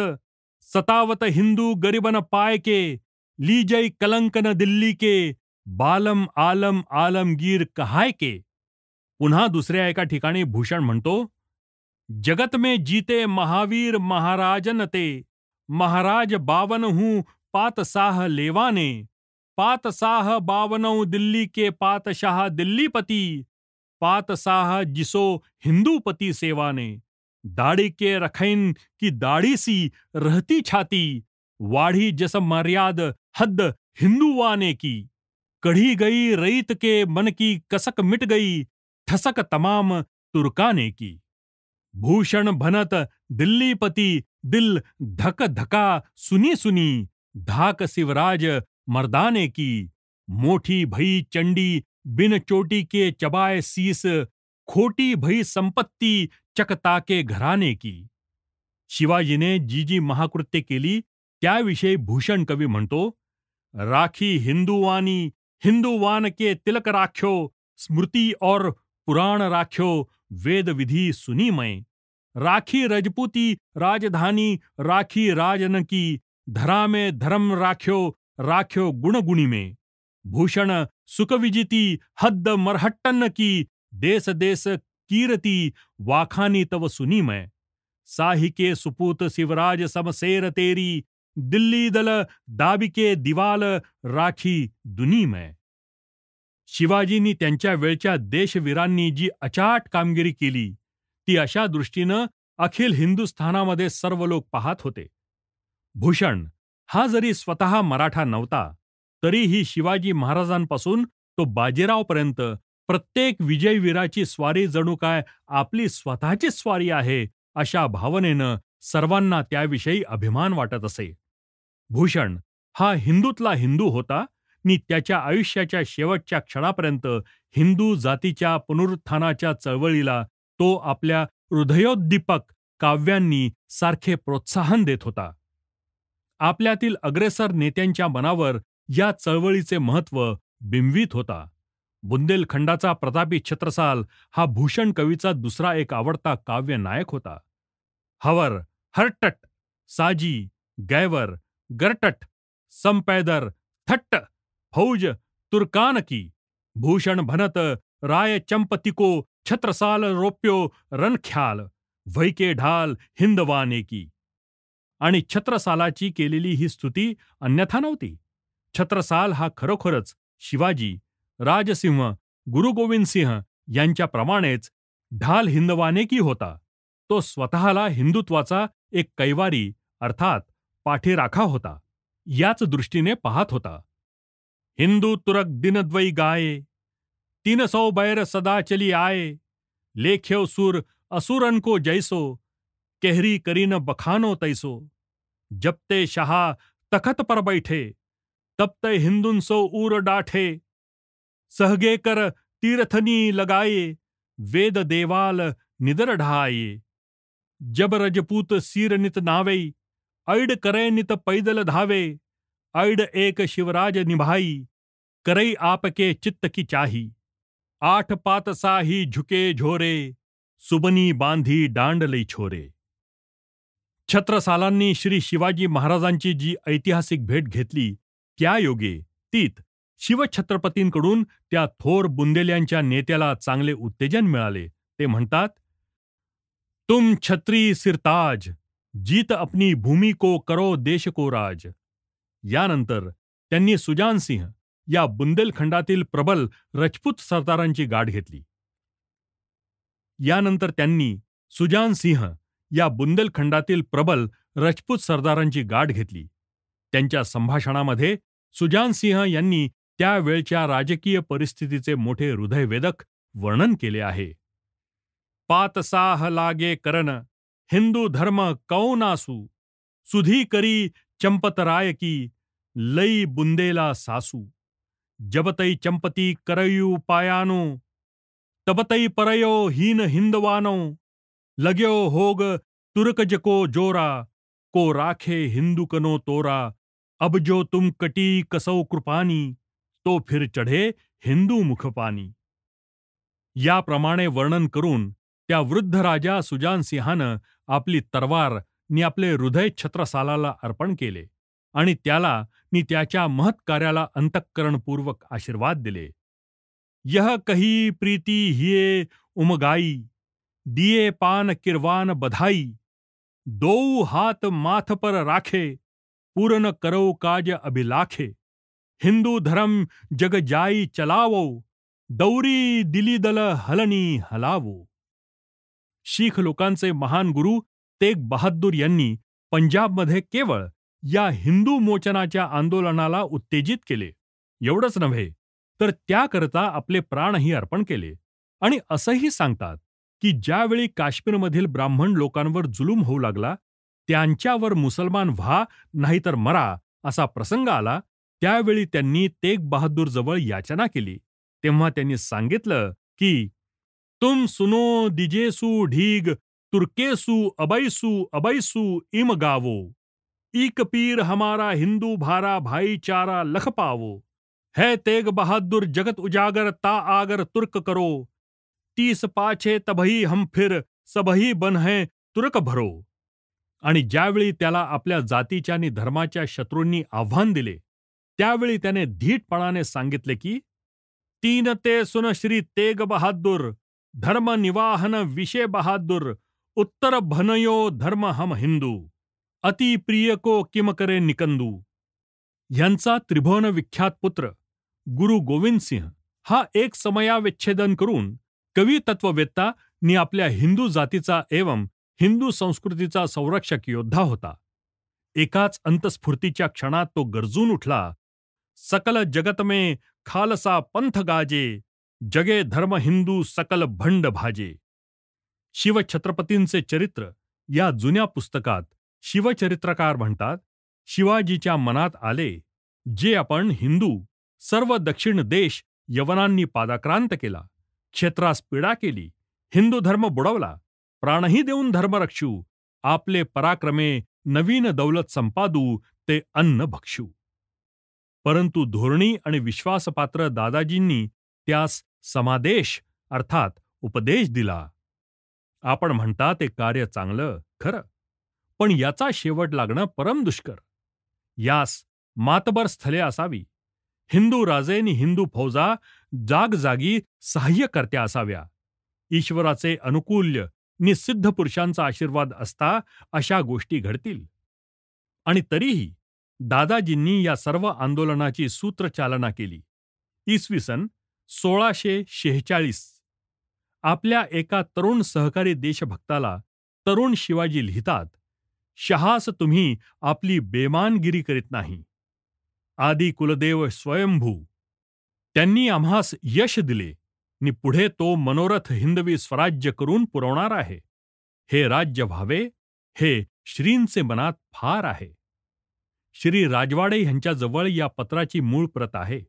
सतावत हिंदू गरिबन पाय के, लीजई कलंकन दिल्ली के, बालम आलम आलमगीर कहाय के. पुन्हा दुसऱ्या एका ठिकाणी भूषण म्हणतो, जगत में जीते महावीर महाराजन ते, महाराज बावन हूं पातशाह लेवाने, पातशाह बावनों दिल्ली के पातशाह दिल्लीपति, पातशाह जिसो हिंदूपति सेवाने. दाढ़ी के रखैन की दाढ़ी सी रहती छाती, वाढ़ी जस मर्याद हद हिंदुवाने की. कढ़ी गई रईत के मन की कसक मिट गई, ठसक तमाम तुर्काने की. भूषण भनत दिल्लीपति दिल धक धका सुनी सुनी, धाक शिवराज मर्दाने की. मोठी भई चंडी बिन चोटी के चबाए शीस, खोटी भई संपत्ती चकताके घराने की. शिवाजीने जी जी महाकृत्ये केली त्याविषयी भूषण कवी म्हणतो, राखी हिंदुवानी हिंदुवान के तिलक राख्यो, स्मृति और पुराण राख्यो, वेद विधि सुनी मैं। राखी रजपूती राजधानी, राखी राजन की, धरा में धर्म राख्यो, राख्यो गुण गुणी में। भूषण सुखविजिती हद्द मरहट्टन की, देश देश कीरती वाखानी तव सुनी मैं। साही के सुपूत शिवराज समसेर तेरी, दिल्ली दल दाबिके दिवाल, राखी दुनी में। शिवाजींनी त्यांच्या वेळच्या देशवीरांनी जी अचाट कामगिरी केली, ती अशा दृष्टीनं अखिल हिंदुस्थानामध्ये सर्व लोक पाहत होते. भूषण हा जरी स्वतः मराठा नव्हता, तरीही शिवाजी महाराजांपासून तो बाजीरावपर्यंत प्रत्येक विजयवीराची स्वारी जणू काय आपली स्वतःची स्वारी आहे, अशा भावनेनं सर्वांना त्याविषयी अभिमान वाटत असे. भूषण हा हिंदूतला हिंदू होता आणि त्याच्या आयुष्याच्या शेवटच्या क्षणापर्यंत हिंदू जातीच्या पुनरुत्थानाच्या चळवळीला तो आपल्या हृदयोद्दीपक काव्यांनी सारखे प्रोत्साहन देत होता. आपल्यातील अग्रेसर नेत्यांच्या मनावर या चळवळीचे महत्त्व बिंबवीत होता. बुंदेलखंडाचा प्रतापी छत्रसाल हा भूषण कवीचा दुसरा एक आवडता काव्य नायक होता. हवर, हरटट, साजी, गैवर, गरटट, संपैदर, थट्ट, फौज, तुर्कान की, भूषण भनत राय चंपतिको, छत्रसाल रोप्यो रणख्याल, वैके ढाल हिंदवाने की. आणि छत्रसालाची केलेली ही स्तुती अन्यथा नव्हती. छत्रसाल हा खरोखरच शिवाजी, राजसिंह, गुरु गोविंद सिंह यांच्याप्रमाणेच ढाल हिंदवाने की होता. तो स्वतःला हिंदुत्वाचा एक कैवारी अर्थात पाठीराखा होता. याच दृष्टीने पाहत होता. हिंदू तुरक दिनद्वई गाये, 300 बैर सदा चली आए, लेख्यो सुर असुरन को जैसो, केहरी करीन बखानो तैसो. जब ते शाह तखत पर बैठे, तब ते हिंदुन सो उर डाठे, सहगे कर तीर्थनी लगाए, वेद देवाल निदर ढाए. जब रजपूत सिर नित नावे, ऐड करे नित पैदल धावे, ऐड एक शिवराज निभाई, करई आपके चित्त की चाही. 8 पात साही झुके झोरे, सुबनी बांधी दांड लई छोरे. छत्रसालांनी श्री शिवाजी महाराजांची जी ऐतिहासिक भेट घेतली, त्या योगे तीत शिवछत्रपतींकडून त्या थोर बुंदेल्यांच्या नेत्याला चांगले उत्तेजन मिळाले. ते म्हणतात, तुम छत्री सिरताज, जीत अपनी भूमी को करो देश को राज. यानंतर त्यांनी सुजान सिंह या बुंदेलखंडातील प्रबल रजपूत सरदारांची गाठ घेतली. त्यांच्या संभाषणामध्ये सुजान सिंह यांनी त्यावेळच्या राजकीय परिस्थितीचे मोठे हृदयवेधक वर्णन केले आहे. पातसाह लागे करन, हिंदू धर्म कौनासू, सुधी करी चंपतराय की, लई बुंदेला सासू. जबतई चंपती करयू पायानो, तबतई परयो हीन हिंदवानो. लाग्यो होग तुर्कज को जोरा, को राखे हिंदुकनो तोरा. अब जो तुम कटी कसौ कृपानी, तो फिर चढे हिंदू मुखपानी. याप्रमाणे वर्णन करून त्या वृद्ध राजा सुजान सिंहानं आपली तलवार नि आपले हृदय छत्रसालाला अर्पण केले आणि त्याला नि त्याच्या महत्कार्याला अंतःकरणपूर्वक आशीर्वाद दिले. यह कही प्रीती हिये उमगाई, दिये पान किरवान बधाई. दो हाथ माथ पर राखे, पूर्ण करो काज अभिलाखे. हिंदू धर्म जग जाई चलावो, दौरी दिली दल हलनी हलावो. शीख लोकांचे महान गुरु तेग बहादूर यांनी पंजाबमध्ये केवळ या हिंदू मोचनाच्या आंदोलनाला उत्तेजित केले. एवढंच नव्हे, तर त्याकरता आपले प्राणही अर्पण केले. आणि असंही सांगतात की ज्यावेळी काश्मीरमधील ब्राह्मण लोकांवर जुलूम होऊ लागला, त्यांच्यावर मुसलमान व्हा नाहीतर मरा असा प्रसंग आला, त्यावेळी त्यांनी तेग बहादूर जवळ याचना केली. तेव्हा त्यांनी सांगितलं की तुम सुनो दिजेसू ढीग, तुर्केसू अबैसू अबैसू इम गावो. एक पीर हमारा हिंदू भारा भाईचारा लख पावो, है तेग बहादुर जगत उजागर ता आगर तुर्क करो, 30 पाछे तबही हम फिर सबही बन है तुर्क भरो. आणि ज्यावेळी त्याला आपल्या जातीच्या आणि धर्माच्या शत्रूंनी आव्हान दिले, त्यावेळी त्याने धीटपणाने सांगितले की, तीन ते सुन श्री तेग बहादुर, धर्म निवाहन विषय बहादुर, उत्तर भनयो धर्म हम हिंदू, अति प्रिय को किम करे निकंदू. यांचा त्रिभुवन विख्यात पुत्र गुरु गोविंद सिंह हा एक समयाविच्छेदन करून कवी तत्ववेत्ता नि आपल्या हिंदू जातीचा एवं हिंदू संस्कृतीचा संरक्षक योद्धा होता. एकाच अंतस्फूर्तीच्या क्षणात तो गरजून उठला. सकल जगत में खालसा पंथ गाजे, जगे धर्म हिंदू सकल भंड भाजे. शिवछत्रपतींचे चरित्र या जुन्या पुस्तकात शिवचरित्रकार म्हणतात, शिवाजीच्या मनात आले, जे आपण हिंदू सर्व दक्षिण देश यवनांनी पादाक्रांत केला, क्षेत्रास पीडा केली, हिंदू धर्म बुडवला, प्राणही देऊन धर्म रक्षू, आपले पराक्रमे नवीन दौलत संपादू, ते अन्न भक्षू. परंतु धोरणी आणि विश्वासपात्र दादाजींनी त्यास समादेश अर्थात उपदेश दिला. आपण म्हणता ते कार्य चांगलं खरं, पण याचा शेवट लागणं परम दुष्कर. यास मातबर स्थले असावी, हिंदू राजे नि हिंदू फौजा जागजागी सहाय्यकर्त्या असाव्या. ईश्वराचे अनुकूल्य निसिद्ध पुरुषांचा आशीर्वाद असता अशा गोष्टी घडतील. आणि तरीही दादाजींनी या सर्व आंदोलनाची सूत्रचालना केली. इसवी सन 1646 आपल्या एका तरुण सहकारी देशभक्ताला तरुण शिवाजी लिहितात, शहास तुम्ही आपली बेमानगिरी करीत नाही. आदि कुलदेव स्वयंभू त्यांनी आम्हास यश दिले नि पुढे तो मनोरथ हिंदवी स्वराज्य करून पुरवणार आहे. हे राज्य व्हावे हे श्रींचे मनात फार आहे. श्री राजवाडे यांच्याजवळ या पत्राची मूळ प्रत आहे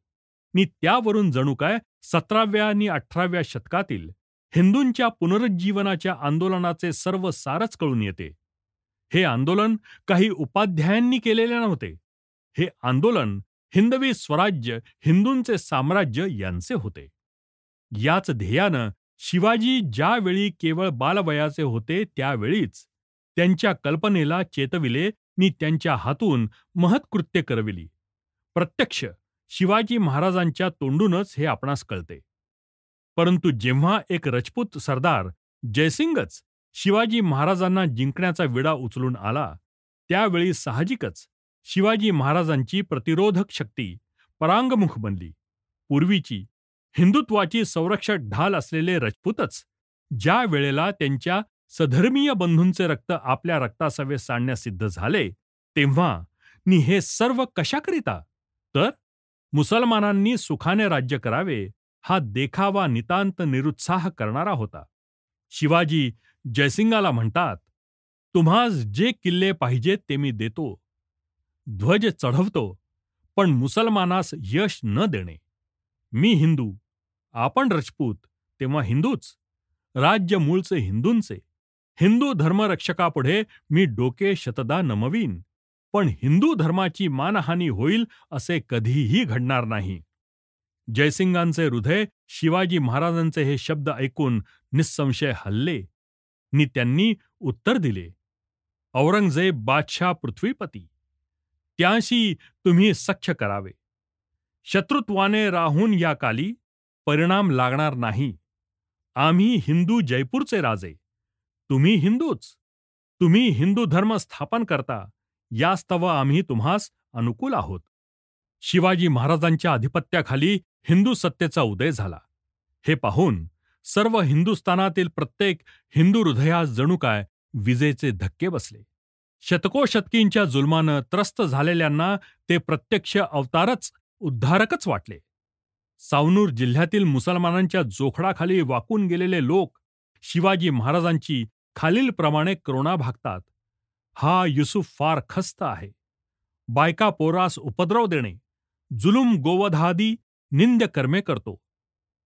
नि त्यावरून जणू काय 17व्या आणि 18व्या शतकातील हिंदूंच्या पुनरुज्जीवनाच्या आंदोलनाचे सर्व सारच कळून येते. हे आंदोलन काही उपाध्यायांनी केलेले नव्हते. हे आंदोलन हिंदवी स्वराज्य, हिंदूंचे साम्राज्य यांचे होते. याच ध्येयानं शिवाजी ज्यावेळी केवळ बालवयाचे होते त्यावेळीच त्यांच्या कल्पनेला चेतविले नि त्यांच्या हातून महत्कृत्य करविली. प्रत्यक्ष शिवाजी महाराजांच्या तोंडूनच हे आपणास कळते. परंतु जेव्हा एक रजपूत सरदार जयसिंगच शिवाजी महाराजांना जिंकण्याचा विडा उचलून आला, त्यावेळी साहजिकच शिवाजी महाराजांची प्रतिरोधक शक्ती परांगमुख बनली. पूर्वीची हिंदुत्वाची संरक्षक ढाल असलेले रजपूतच ज्या वेळेला त्यांच्या सधर्मीय बंधूंचे रक्त आपल्या रक्तासवे सांडण्यास सिद्ध झाले, तेव्हा नि हे सर्व कशाकरिता? तर मुसलमानांनी सुखाने राज्य करावे हा देखावा नितांत निरुत्साह करणारा होता. शिवाजी जयसिंगाला म्हणतात, तुम्हास जे किल्ले पाहिजेत ते मी देतो, ध्वज चढवतो, पण मुसलमानास यश न देणे. मी हिंदू, आपण राजपूत, तेव्हा हिंदूच, राज्य मूळचे हिंदूंचे. हिंदू धर्मरक्षकापुढे मी डोके शतदा नमवीन, पण हिंदू धर्माची मानहानी होईल असे कधीही घडणार नाही. जयसिंगांचे हृदय शिवाजी महाराजांचे हे शब्द ऐकून निसंशय हलले नि त्यांनी उत्तर दिले, औरंगजेब बादशाह पृथ्वीपती, त्याशी तुम्ही सख्य करावे. शत्रुत्वाने राहून या काली परिणाम लागणार नाही. आम्ही हिंदू जयपूरचे राजे, तुम्ही हिंदूच. तुम्ही हिंदू धर्म स्थापन करता, यास्तव आम्ही तुम्हास अनुकूल आहोत. शिवाजी महाराजांच्या अधिपत्याखाली हिंदू सत्तेचा उदय झाला. हे पाहून सर्व हिंदुस्थानातील प्रत्येक हिंदू हृदयास जणू काय विजेचे धक्के बसले. शतकोशतकींच्या जुलमानं त्रस्त झालेल्यांना ते प्रत्यक्ष अवतारच उद्धारकच वाटले. सावनूर जिल्ह्यातील मुसलमानांच्या जोखडाखाली वाकून गेलेले लोक शिवाजी महाराजांची खालीलप्रमाणे करुणा भागतात. हा युसूफ फार खस्त आहे. बायका पोरास उपद्रव देणे, जुलूम गोवधादी निंद्य कर्मे करतो.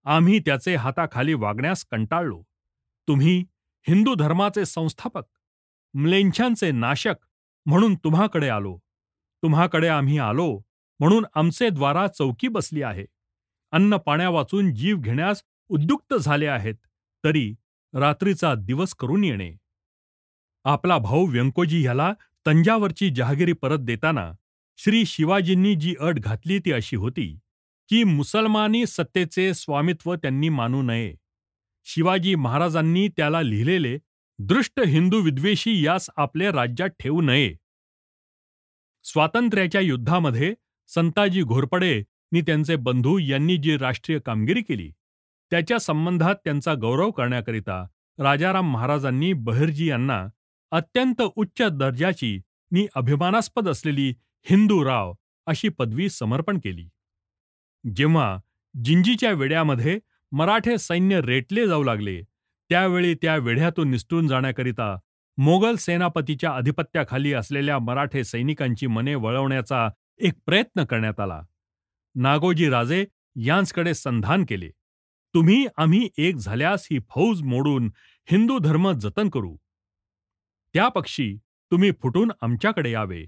आम्ही त्याचे हाताखाली वागण्यास कंटाळलो. तुम्ही हिंदू धर्माचे संस्थापक, म्लेच्छांचे नाशक, म्हणून तुम्हाकडे आलो. तुम्हाकडे आम्ही आलो म्हणून आमचे द्वारा चौकी बसली आहे. अन्न पाण्या वाचून जीव घेण्यास उद्युक्त झाले आहेत, तरी रात्रीचा दिवस करून येणे. आपला भाऊ व्यंकोजी ह्याला तंजावरची जहागिरी परत देताना श्री शिवाजींनी जी अट घातली ती अशी होती की मुसलमानी सत्तेचे स्वामित्व त्यांनी मानू नये. शिवाजी महाराजांनी त्याला लिहिलेले दृष्ट हिंदू विद्वेषी यास आपले राज्यात ठेवू नये. स्वातंत्र्याच्या युद्धामध्ये संताजी घोरपडे नि त्यांचे बंधू यांनी जी राष्ट्रीय कामगिरी केली त्याच्या संबंधात त्यांचा गौरव करण्याकरिता राजाराम महाराजांनी बहिर्जी यांना अत्यंत उच्च दर्जाची नि अभिमानास्पद असलेली हिंदूराव अशी पदवी समर्पण केली. जेव्हा जिंजीच्या वेढ्यामध्ये मराठे सैन्य रेटले जाऊ लागले, त्यावेळी त्या वेढ्यातून निसटून जाण्याकरिता मोगल सेनापतीच्या अधिपत्याखाली असलेल्या मराठे सैनिकांची मने वळवण्याचा एक प्रयत्न करण्यात आला. नागोजी राजे यांचकडे संधान केले. तुम्ही आम्ही एक झाल्यास ही फौज मोडून हिंदू धर्म जतन करू. त्या पक्षी तुम्ही फुटून आमच्याकडे यावे.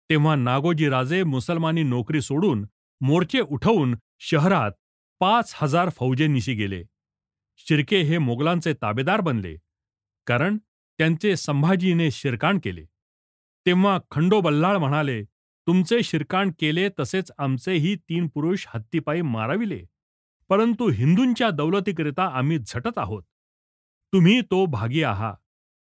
तेव्हा नागोजी राजे मुसलमानी नोकरी सोडून मोर्चे उठवून शहरात 5,000 फौजेनिशी गेले. शिर्के हे मोगलांचे ताबेदार बनले, कारण त्यांचे संभाजीने शिरकाण केले. तेव्हा खंडोबल्लाळ म्हणाले, तुमचे शिरकाण केले तसेच आमचेही 3 पुरुष हत्तीपायी माराविले, परंतु हिंदूंच्या दौलतीकरिता आम्ही झटत आहोत. तुम्ही तो भागी आहात.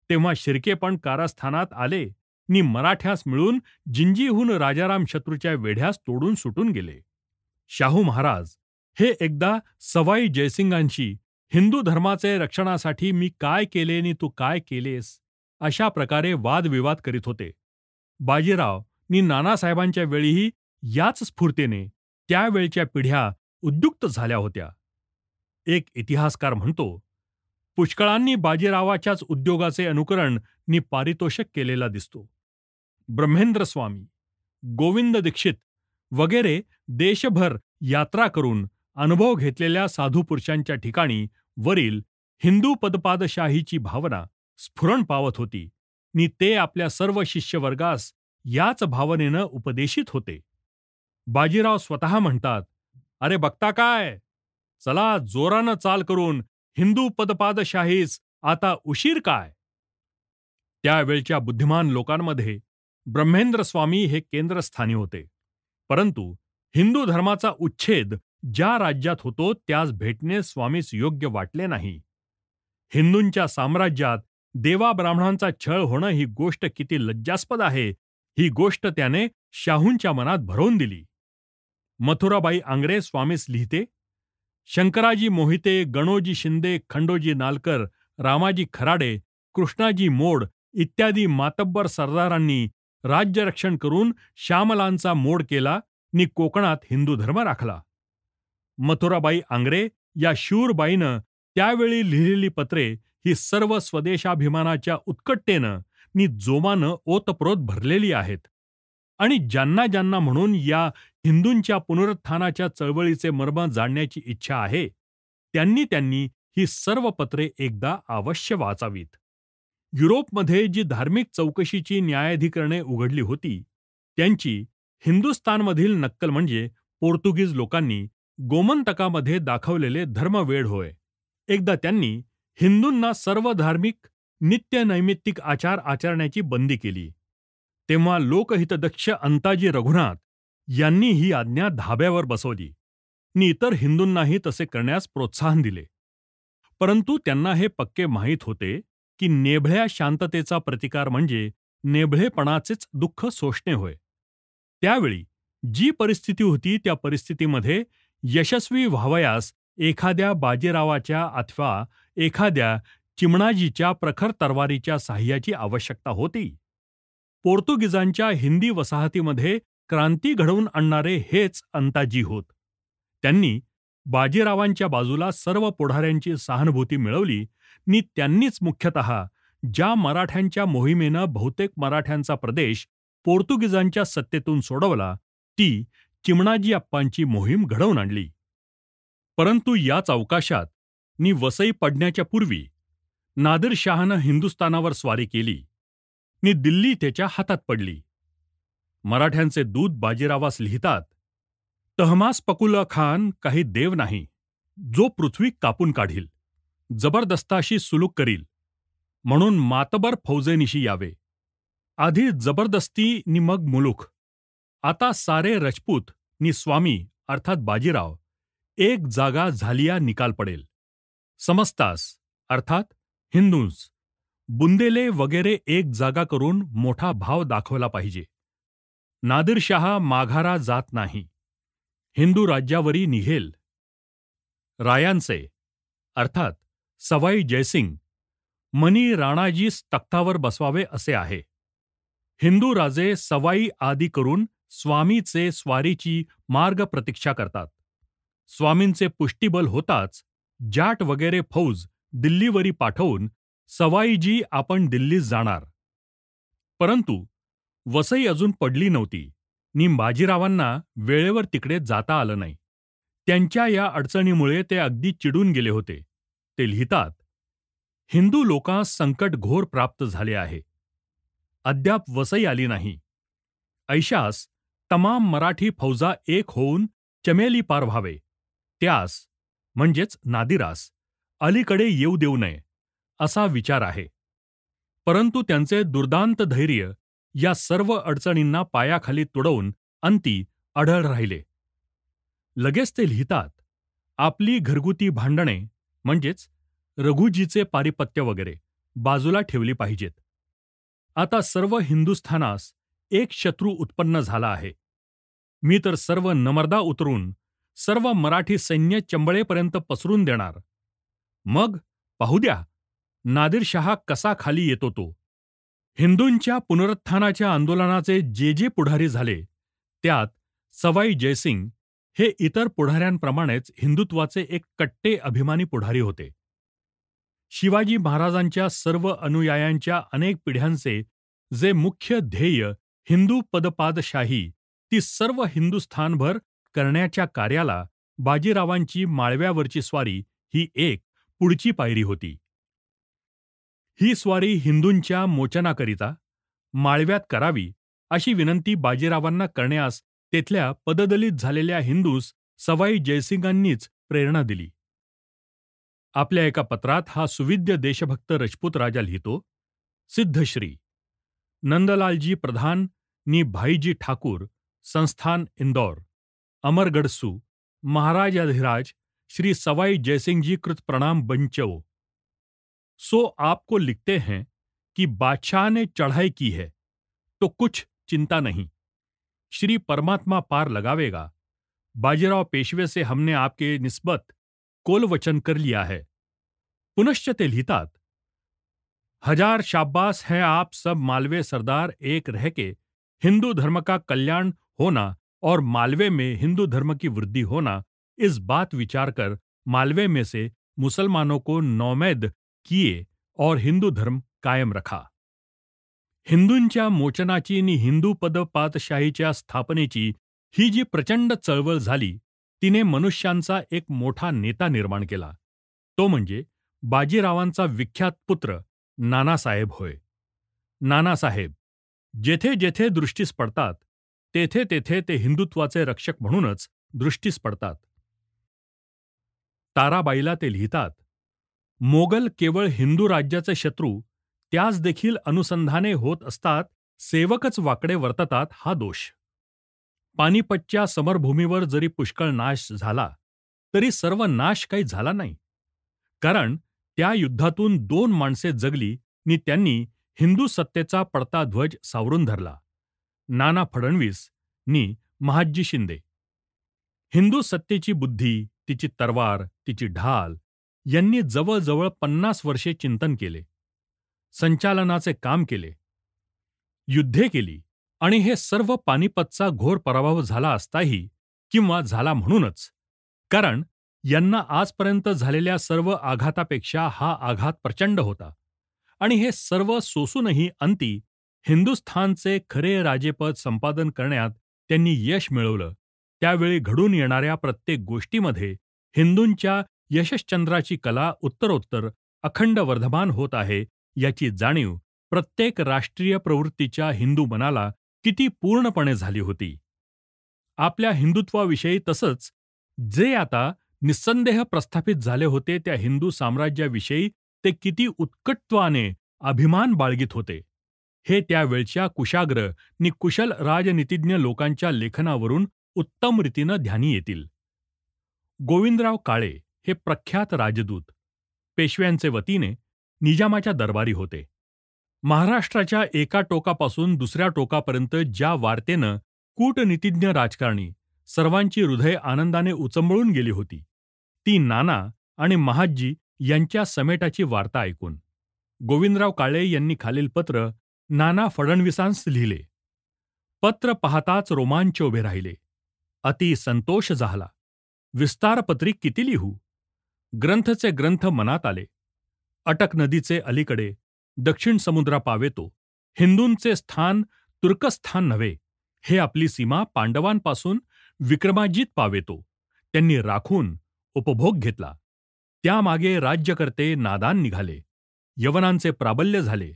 तेव्हा शिर्के पण कारस्थानात आले नि मराठ्यास मिळून जिंजीहून राजाराम शत्रूच्या वेढ्यास तोडून सुटून गेले. शाहू महाराज हे एकदा सवाई जयसिंगांशी हिंदू धर्माचे रक्षणासाठी मी काय केले नि तू काय केलेस अशा प्रकारे वादविवाद करीत होते. बाजीराव नि नानासाहेबांच्या वेळीही याच स्फूर्तीने त्यावेळच्या पिढ्या उद्युक्त झाल्या होत्या. एक इतिहासकार म्हणतो, पुष्कळांनी बाजीरावाच्याच उद्योगाचे अनुकरण नि पारितोषिक केलेला दिसतो. ब्रह्मेंद्र स्वामी, गोविंद दीक्षित वगैरे देशभर यात्रा करून अनुभव घेतलेल्या साधू पुरुषांच्या ठिकाणी वरील हिंदू पदपादशाहीची भावना स्फुरण पावत होती नि ते आपल्या सर्व शिष्यवर्गास याच भावनेनं उपदेशित होते. बाजीराव स्वतः म्हणतात, अरे बघता काय, चला जोरानं चाल करून हिंदू पदपादशाहीस आता उशीर काय. त्यावेळच्या बुद्धिमान लोकांमध्ये ब्रह्मेंद्र स्वामी हे केंद्रस्थानी होते, परंतु हिंदू धर्माचा उच्छेद ज्या राज्यात होतो त्यास भेटणे स्वामीस योग्य वाटले नाही. हिंदूंच्या साम्राज्यात देवा ब्राह्मणांचा छळ होणं ही गोष्ट किती लज्जास्पद आहे, ही गोष्ट त्याने शाहूंच्या मनात भरवून दिली. मथुराबाई आंग्रे स्वामीस लिहिते, शंकराजी मोहिते, गणोजी शिंदे, खंडोजी नालकर, रामाजी खराडे, कृष्णाजी मोड इत्यादी मातब्बर सरदारांनी राज्यरक्षण करून श्यामलांचा मोड केला नि कोकणात हिंदू धर्म राखला. मथुराबाई आंग्रे या शूरबाईनं त्यावेळी लिहिलेली पत्रे ही सर्व स्वदेशाभिमानाच्या उत्कटतेनं नि जोमानं ओतप्रोत भरलेली आहेत. आणि ज्यांना ज्यांना म्हणून या हिंदूंच्या पुनरुत्थानाच्या चळवळीचे मर्म जाणण्याची इच्छा आहे, त्यांनी ही सर्व पत्रे एकदा अवश्य वाचावीत. युरोपमध्ये जी धार्मिक चौकशीची न्यायाधिकरणे उघडली होती, त्यांची हिंदुस्थानमधील नक्कल म्हणजे पोर्तुगीज लोकांनी गोमंतकामध्ये दाखवलेले धर्मवेढ होय. एकदा त्यांनी हिंदूंना सर्व धार्मिक नित्य नैमित्तिक आचार आचरण्याची बंदी केली. तेव्हा लोकहितदक्ष अंताजी रघुनाथ यांनी ही आज्ञा धाब्यावर बसवली नि इतर हिंदूंनाही तसे करण्यास प्रोत्साहन दिले. परंतु त्यांना हे पक्के माहीत होते की नेभळ्या शांततेचा प्रतिकार म्हणजे नेभळेपणाचेच दुःख सोसणे होय. त्यावेळी जी परिस्थिती होती त्या परिस्थितीमध्ये यशस्वी व्हावयास एखाद्या बाजीरावाच्या अथवा एखाद्या चिमणाजीच्या प्रखर तरवारीच्या साह्याची आवश्यकता होती. पोर्तुगीजांच्या हिंदी वसाहतीमध्ये क्रांती घडवून आणणारे हेच अंताजी होत. त्यांनी बाजीरावांच्या बाजूला सर्व पुढाऱ्यांची सहानुभूती मिळवली नि त्यांनीच मुख्यतः ज्या मराठ्यांच्या मोहिमेनं बहुतेक मराठ्यांचा प्रदेश पोर्तुगीजांच्या सत्तेतून सोडवला, ती चिमणाजी अप्पांची मोहीम घडवून आणली. परंतु याच अवकाशात नि वसई पडण्याच्या पूर्वी नादिरशहानं हिंदुस्थानावर स्वारी केली. नि दिल्ली त्याच्या हातात पडली. मराठ्यांचे दूत बाजीरावास लिहितात, तहमास पकुला खान काही देव नाही, जो पृथ्वी कापून काढील, जबरदस्ताशी सुलूक करील, म्हणून मातबर फौजेनिशी यावे. आधी जबरदस्ती नि मग मुलूक. आता सारे रजपूत नि स्वामी अर्थात बाजीराव एक जागा झालिया निकाल पडेल. समजतास अर्थात हिंदूंस बुंदेले वगैरे एक जागा करून मोठा भाव दाखवला पाहिजे. नादिरशाह माघारा जात नाही, हिंदू राज्यावरी निघेल. रायांचे अर्थात सवाई जयसिंग मनी राणाजीस तख्तावर बसवावे असे आहे. हिंदू राजे सवाई आदी करून स्वामीचे स्वारीची मार्ग प्रतीक्षा करतात. स्वामींचे पुष्टिबल होताच जाट वगैरे फौज दिल्लीवरी पाठवून सवाईजी आपण दिल्लीस जाणार. परंतु वसई अजून पडली नव्हती नि बाजीरावांना वेळेवर तिकडे जाता आलं नाही. त्यांच्या या अडचणीमुळे ते अगदी चिडून गेले होते. ते लिहितात, हिंदू लोकांस संकट घोर प्राप्त झाले आहे. अद्याप वसई आली नाही. ऐशास तमाम मराठी फौजा एक होऊन चमेली पार व्हावे. त्यास म्हणजेच नादिरास अलीकडे येऊ देऊ नये असा विचार आहे. परंतु त्यांचे दुर्दांत धैर्य या सर्व अडचणींना पायाखाली तुडवून अंती अढळ राहिले. लगेच ते लिहितात, आपली घरगुती भांडणे म्हणजेच रघुजीचे पारिपत्य वगैरे बाजूला ठेवली पाहिजेत. आता सर्व हिंदुस्थानास एक शत्रू उत्पन्न झाला आहे. मी तर सर्व नमर्दा उतरून सर्व मराठी सैन्य चंबळेपर्यंत पसरून देणार. मग पाहू द्या नादिरशाह कसा खाली येतो तो. हिंदूंच्या पुनरुत्थानाच्या आंदोलनाचे जे जे पुढारी झाले त्यात सवाई जयसिंग हे इतर पुढाऱ्यांप्रमाणेच हिंदुत्वाचे एक कट्टे अभिमानी पुढारी होते. शिवाजी महाराजांच्या सर्व अनुयायांच्या अनेक पिढ्यांचे जे मुख्य ध्येय हिंदू पदपादशाही ती सर्व हिंदुस्थानभर करण्याच्या कार्याला बाजीरावांची माळव्यावरची स्वारी ही एक पुढची पायरी होती. ही स्वारी हिंदूंच्या मोचनाकरिता माळव्यात करावी अशी विनंती बाजीरावांना करण्यास तेथल्या पददलित झालेल्या हिंदूस सवाई जयसिंगांनीच प्रेरणा दिली. आपल्या एका पत्रात हा सुविद्य देशभक्त रजपूत राजा लिहितो, सिद्धश्री नंदलालजी प्रधान नि भाईजी ठाकूर संस्थान इंदौर अमरगढ़सु महाराजाधिराज श्री सवाई जयसिंह जी कृत प्रणाम बंचो. सो आपको लिखते हैं कि बादशाह ने चढ़ाई की है तो कुछ चिंता नहीं, श्री परमात्मा पार लगावेगा. बाजीराव पेशवे से हमने आपके निस्बत कोल वचन कर लिया है. पुनश्च ते लिहितात, हजार शाबाश हैं आप सब मालवे सरदार एक रह के हिंदू धर्म का कल्याण होना और मालवे में हिंदू धर्म की वृद्धि होना, इस बात विचार कर मालवे में से मुसलमानों को नौमेद किए और हिंदू धर्म कायम रखा. हिंदूंच्या मोचनाची नि हिंदू पदपातशाहीच्या स्थापनेची ही जी प्रचंड चळवळ झाली तिने मनुष्यांचा एक मोठा नेता निर्माण केला. तो म्हणजे बाजीरावांचा विख्यात पुत्र नानासाहेब होय. नानासाहेब जेथे जेथे दृष्टीस पडतात तेथे तेथे ते हिंदुत्वाचे रक्षक म्हणूनच दृष्टीस पडतात. ताराबाईला ते लिहितात, मोगल केवळ हिंदू राज्याचे शत्रू त्यास देखील अनुसंधाने होत असतात सेवकच वाकडे वर्ततात हा दोष. पानिपतच्या समरभूमीवर जरी पुष्कळ नाश झाला तरी सर्व नाश काही झाला नाही. कारण त्या युद्धातून 2 माणसे जगली नि त्यांनी हिंदू सत्तेचा पडता ध्वज सावरून धरला, नाना फडणवीस नि महादजी शिंदे. हिंदू सत्तेची बुद्धी, तिची तरवार, तिची ढाल यांनी जवळजवळ 50 वर्षे चिंतन केले, संचालनाचे काम केले, युद्धे केली आणि हे सर्व पानिपतचा घोर पराभव झाला असताही किंवा झाला म्हणूनच, कारण यांना आजपर्यंत झालेल्या सर्व आघातापेक्षा हा आघात प्रचंड होता आणि हे सर्व सोसूनही अंती हिंदुस्थानचे खरे राजेपद संपादन करण्यात त्यांनी यश मिळवलं. त्यावेळी घडून येणाऱ्या प्रत्येक गोष्टीमध्ये हिंदूंच्या यशश्चंद्राची कला उत्तरोत्तर अखंड वर्धमान होत आहे याची जाणीव प्रत्येक राष्ट्रीय प्रवृत्तीच्या हिंदू मनाला किती पूर्णपणे झाली होती. आपल्या हिंदुत्वाविषयी तसंच जे आता निस्संदेह प्रस्थापित झाले होते त्या हिंदू साम्राज्याविषयी ते किती उत्कटत्वाने अभिमान बाळगीत होते, हे त्यावेळच्या कुशाग्र नि कुशल राजनीतिज्ञ लोकांच्या लेखनावरून उत्तम रीतीनं ध्यानी येतील. गोविंदराव काळे हे प्रख्यात राजदूत पेशव्यांचे वतीने निजामाच्या दरबारी होते. महाराष्ट्राच्या एका टोकापासून दुसऱ्या टोकापर्यंत ज्या वार्तेनं कूटनीतिज्ञ राजकारणी सर्वांची हृदय आनंदाने उचंबळून गेली होती, ती नाना आणि महादजी यांच्या समेटाची वार्ता ऐकून गोविंदराव काळे यांनी खालील पत्र नाना फडणवीसांस लिहिले. पत्र पाहताच रोमांच उभे राहिले. अति संतोष झाला. विस्तारपत्री किती लिहू. ग्रंथचे ग्रंथ मनात आले. अटक नदीचे अलीकडे दक्षिण समुद्रा पावेतो हिंदूंचे स्थान तुर्कस्थान नव्हे, हे आपली सीमा पांडवांपासून विक्रमाजित पावेतो त्यांनी राखून उपभोग घेतला. त्यामागे राज्यकर्ते नादान निघाले. यवनांचे प्राबल्य झाले.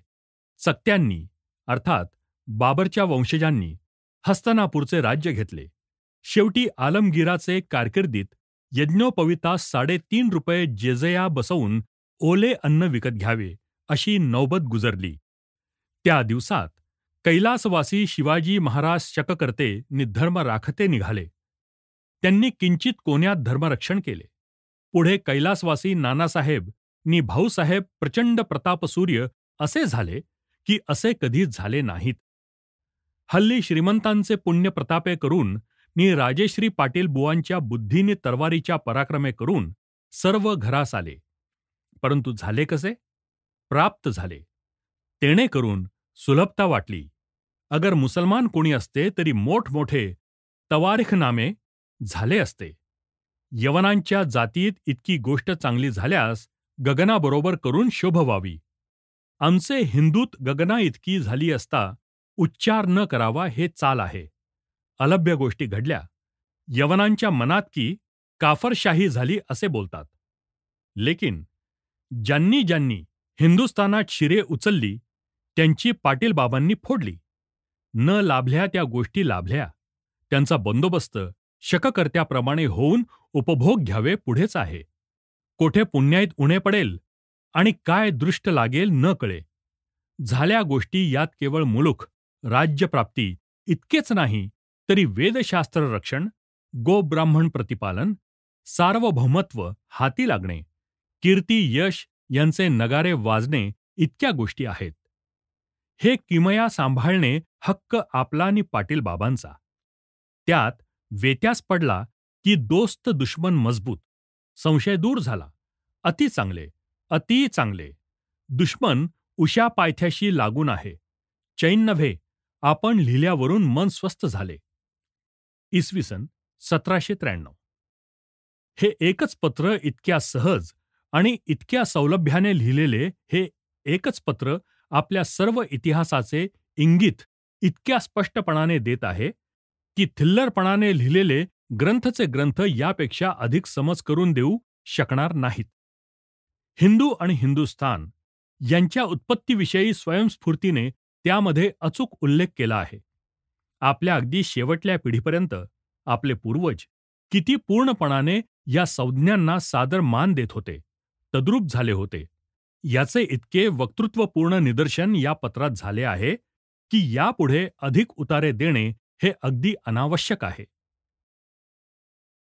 सक्त्यांनी अर्थात बाबरच्या वंशजांनी हस्तनापूरचे राज्य घेतले. शेवटी आलमगीराचे कारकिर्दीत यज्ञोपवितास 3.5 रुपये जेजया बसवून ओले अन्न विकत घ्यावे अशी नौबत गुजरली. त्या दिवसात कैलासवासी शिवाजी महाराज शककर्ते नि धर्म राखते निघाले. त्यांनी किंचित कोण्यात धर्मरक्षण केले. पुढे कैलासवासी नानासाहेब नि भाऊसाहेब प्रचंड प्रतापसूर्य असे झाले की असे कधीच झाले नाहीत. हल्ली श्रीमंतांचे पुण्य प्रतापे करून नि राजेश्री पाटील बुवांच्या बुद्धीने तरवारीच्या पराक्रमे करून सर्व घरास आले. परंतु झाले कसे? प्राप्त झाले. तेणे करून सुलभता वाटली. अगर मुसलमान कोणी असते तरी मोठमोठे तवारीखनामे झाले असते. यवनांच्या जातीत इतकी गोष्ट चांगली झाल्यास गगनाबरोबर करून शोभ व्हावी. आमचे हिंदूत गगना इतकी झाली असता उच्चार न करावा हे चाल आहे. अलभ्य गोष्टी घडल्या. यवनांच्या मनात की काफरशाही झाली असे बोलतात. लेकिन ज्यांनी ज्यांनी हिंदुस्थानात शिरे उचलली त्यांची पाटील बाबांनी फोडली. न लाभल्या त्या गोष्टी लाभल्या. त्यांचा बंदोबस्त शककर्त्याप्रमाणे होऊन उपभोग घ्यावे पुढेच आहे. कोठे पुण्याईत उणे पडेल आणि काय दृष्ट लागेल न कळे. झाल्या गोष्टी यात केवळ मुलुख राज्यप्राप्ती इतकेच नाही तरी वेदशास्त्र रक्षण, गोब्राह्मण प्रतिपालन, सार्वभौमत्व हाती लागणे, कीर्ती यश यांचे नगारे वाजणे इतक्या गोष्टी आहेत. हे किमया सांभाळणे हक्क आपला नि पाटील बाबांचा. त्यात वेत्यास पडला की दोस्त दुश्मन मजबूत. संशय दूर झाला. अति चांगले, अति चांगले. दुश्मन उशा पायथ्याशी लागून आहे. चैन नव्हे. आपण लिहिल्यावरून मन स्वस्थ झाले. इसवी सन 1793. हे एकच पत्र इतक्या सहज आणि इतक्या सौलभ्याने लिहिलेले हे एकच पत्र आपल्या सर्व इतिहासाचे इंगित इतक्या स्पष्टपणाने देत आहे की थिल्लरपणाने लिहिलेले ग्रंथचे ग्रंथ यापेक्षा अधिक समज करून देऊ शकणार नाहीत. हिंदू आणि हिंदुस्थान यांच्या उत्पत्तीविषयी स्वयंस्फूर्तीने त्यामध्ये अचूक उल्लेख केला आहे. आपल्या अगदी शेवटल्या पिढीपर्यंत आपले पूर्वज किती पूर्णपणाने या संज्ञांना सादर मान देत होते, तद्रूप झाले होते, याचे इतके वक्तृत्वपूर्ण निदर्शन या पत्रात झाले आहे की यापुढे अधिक उतारे देणे हे अगदी अनावश्यक आहे.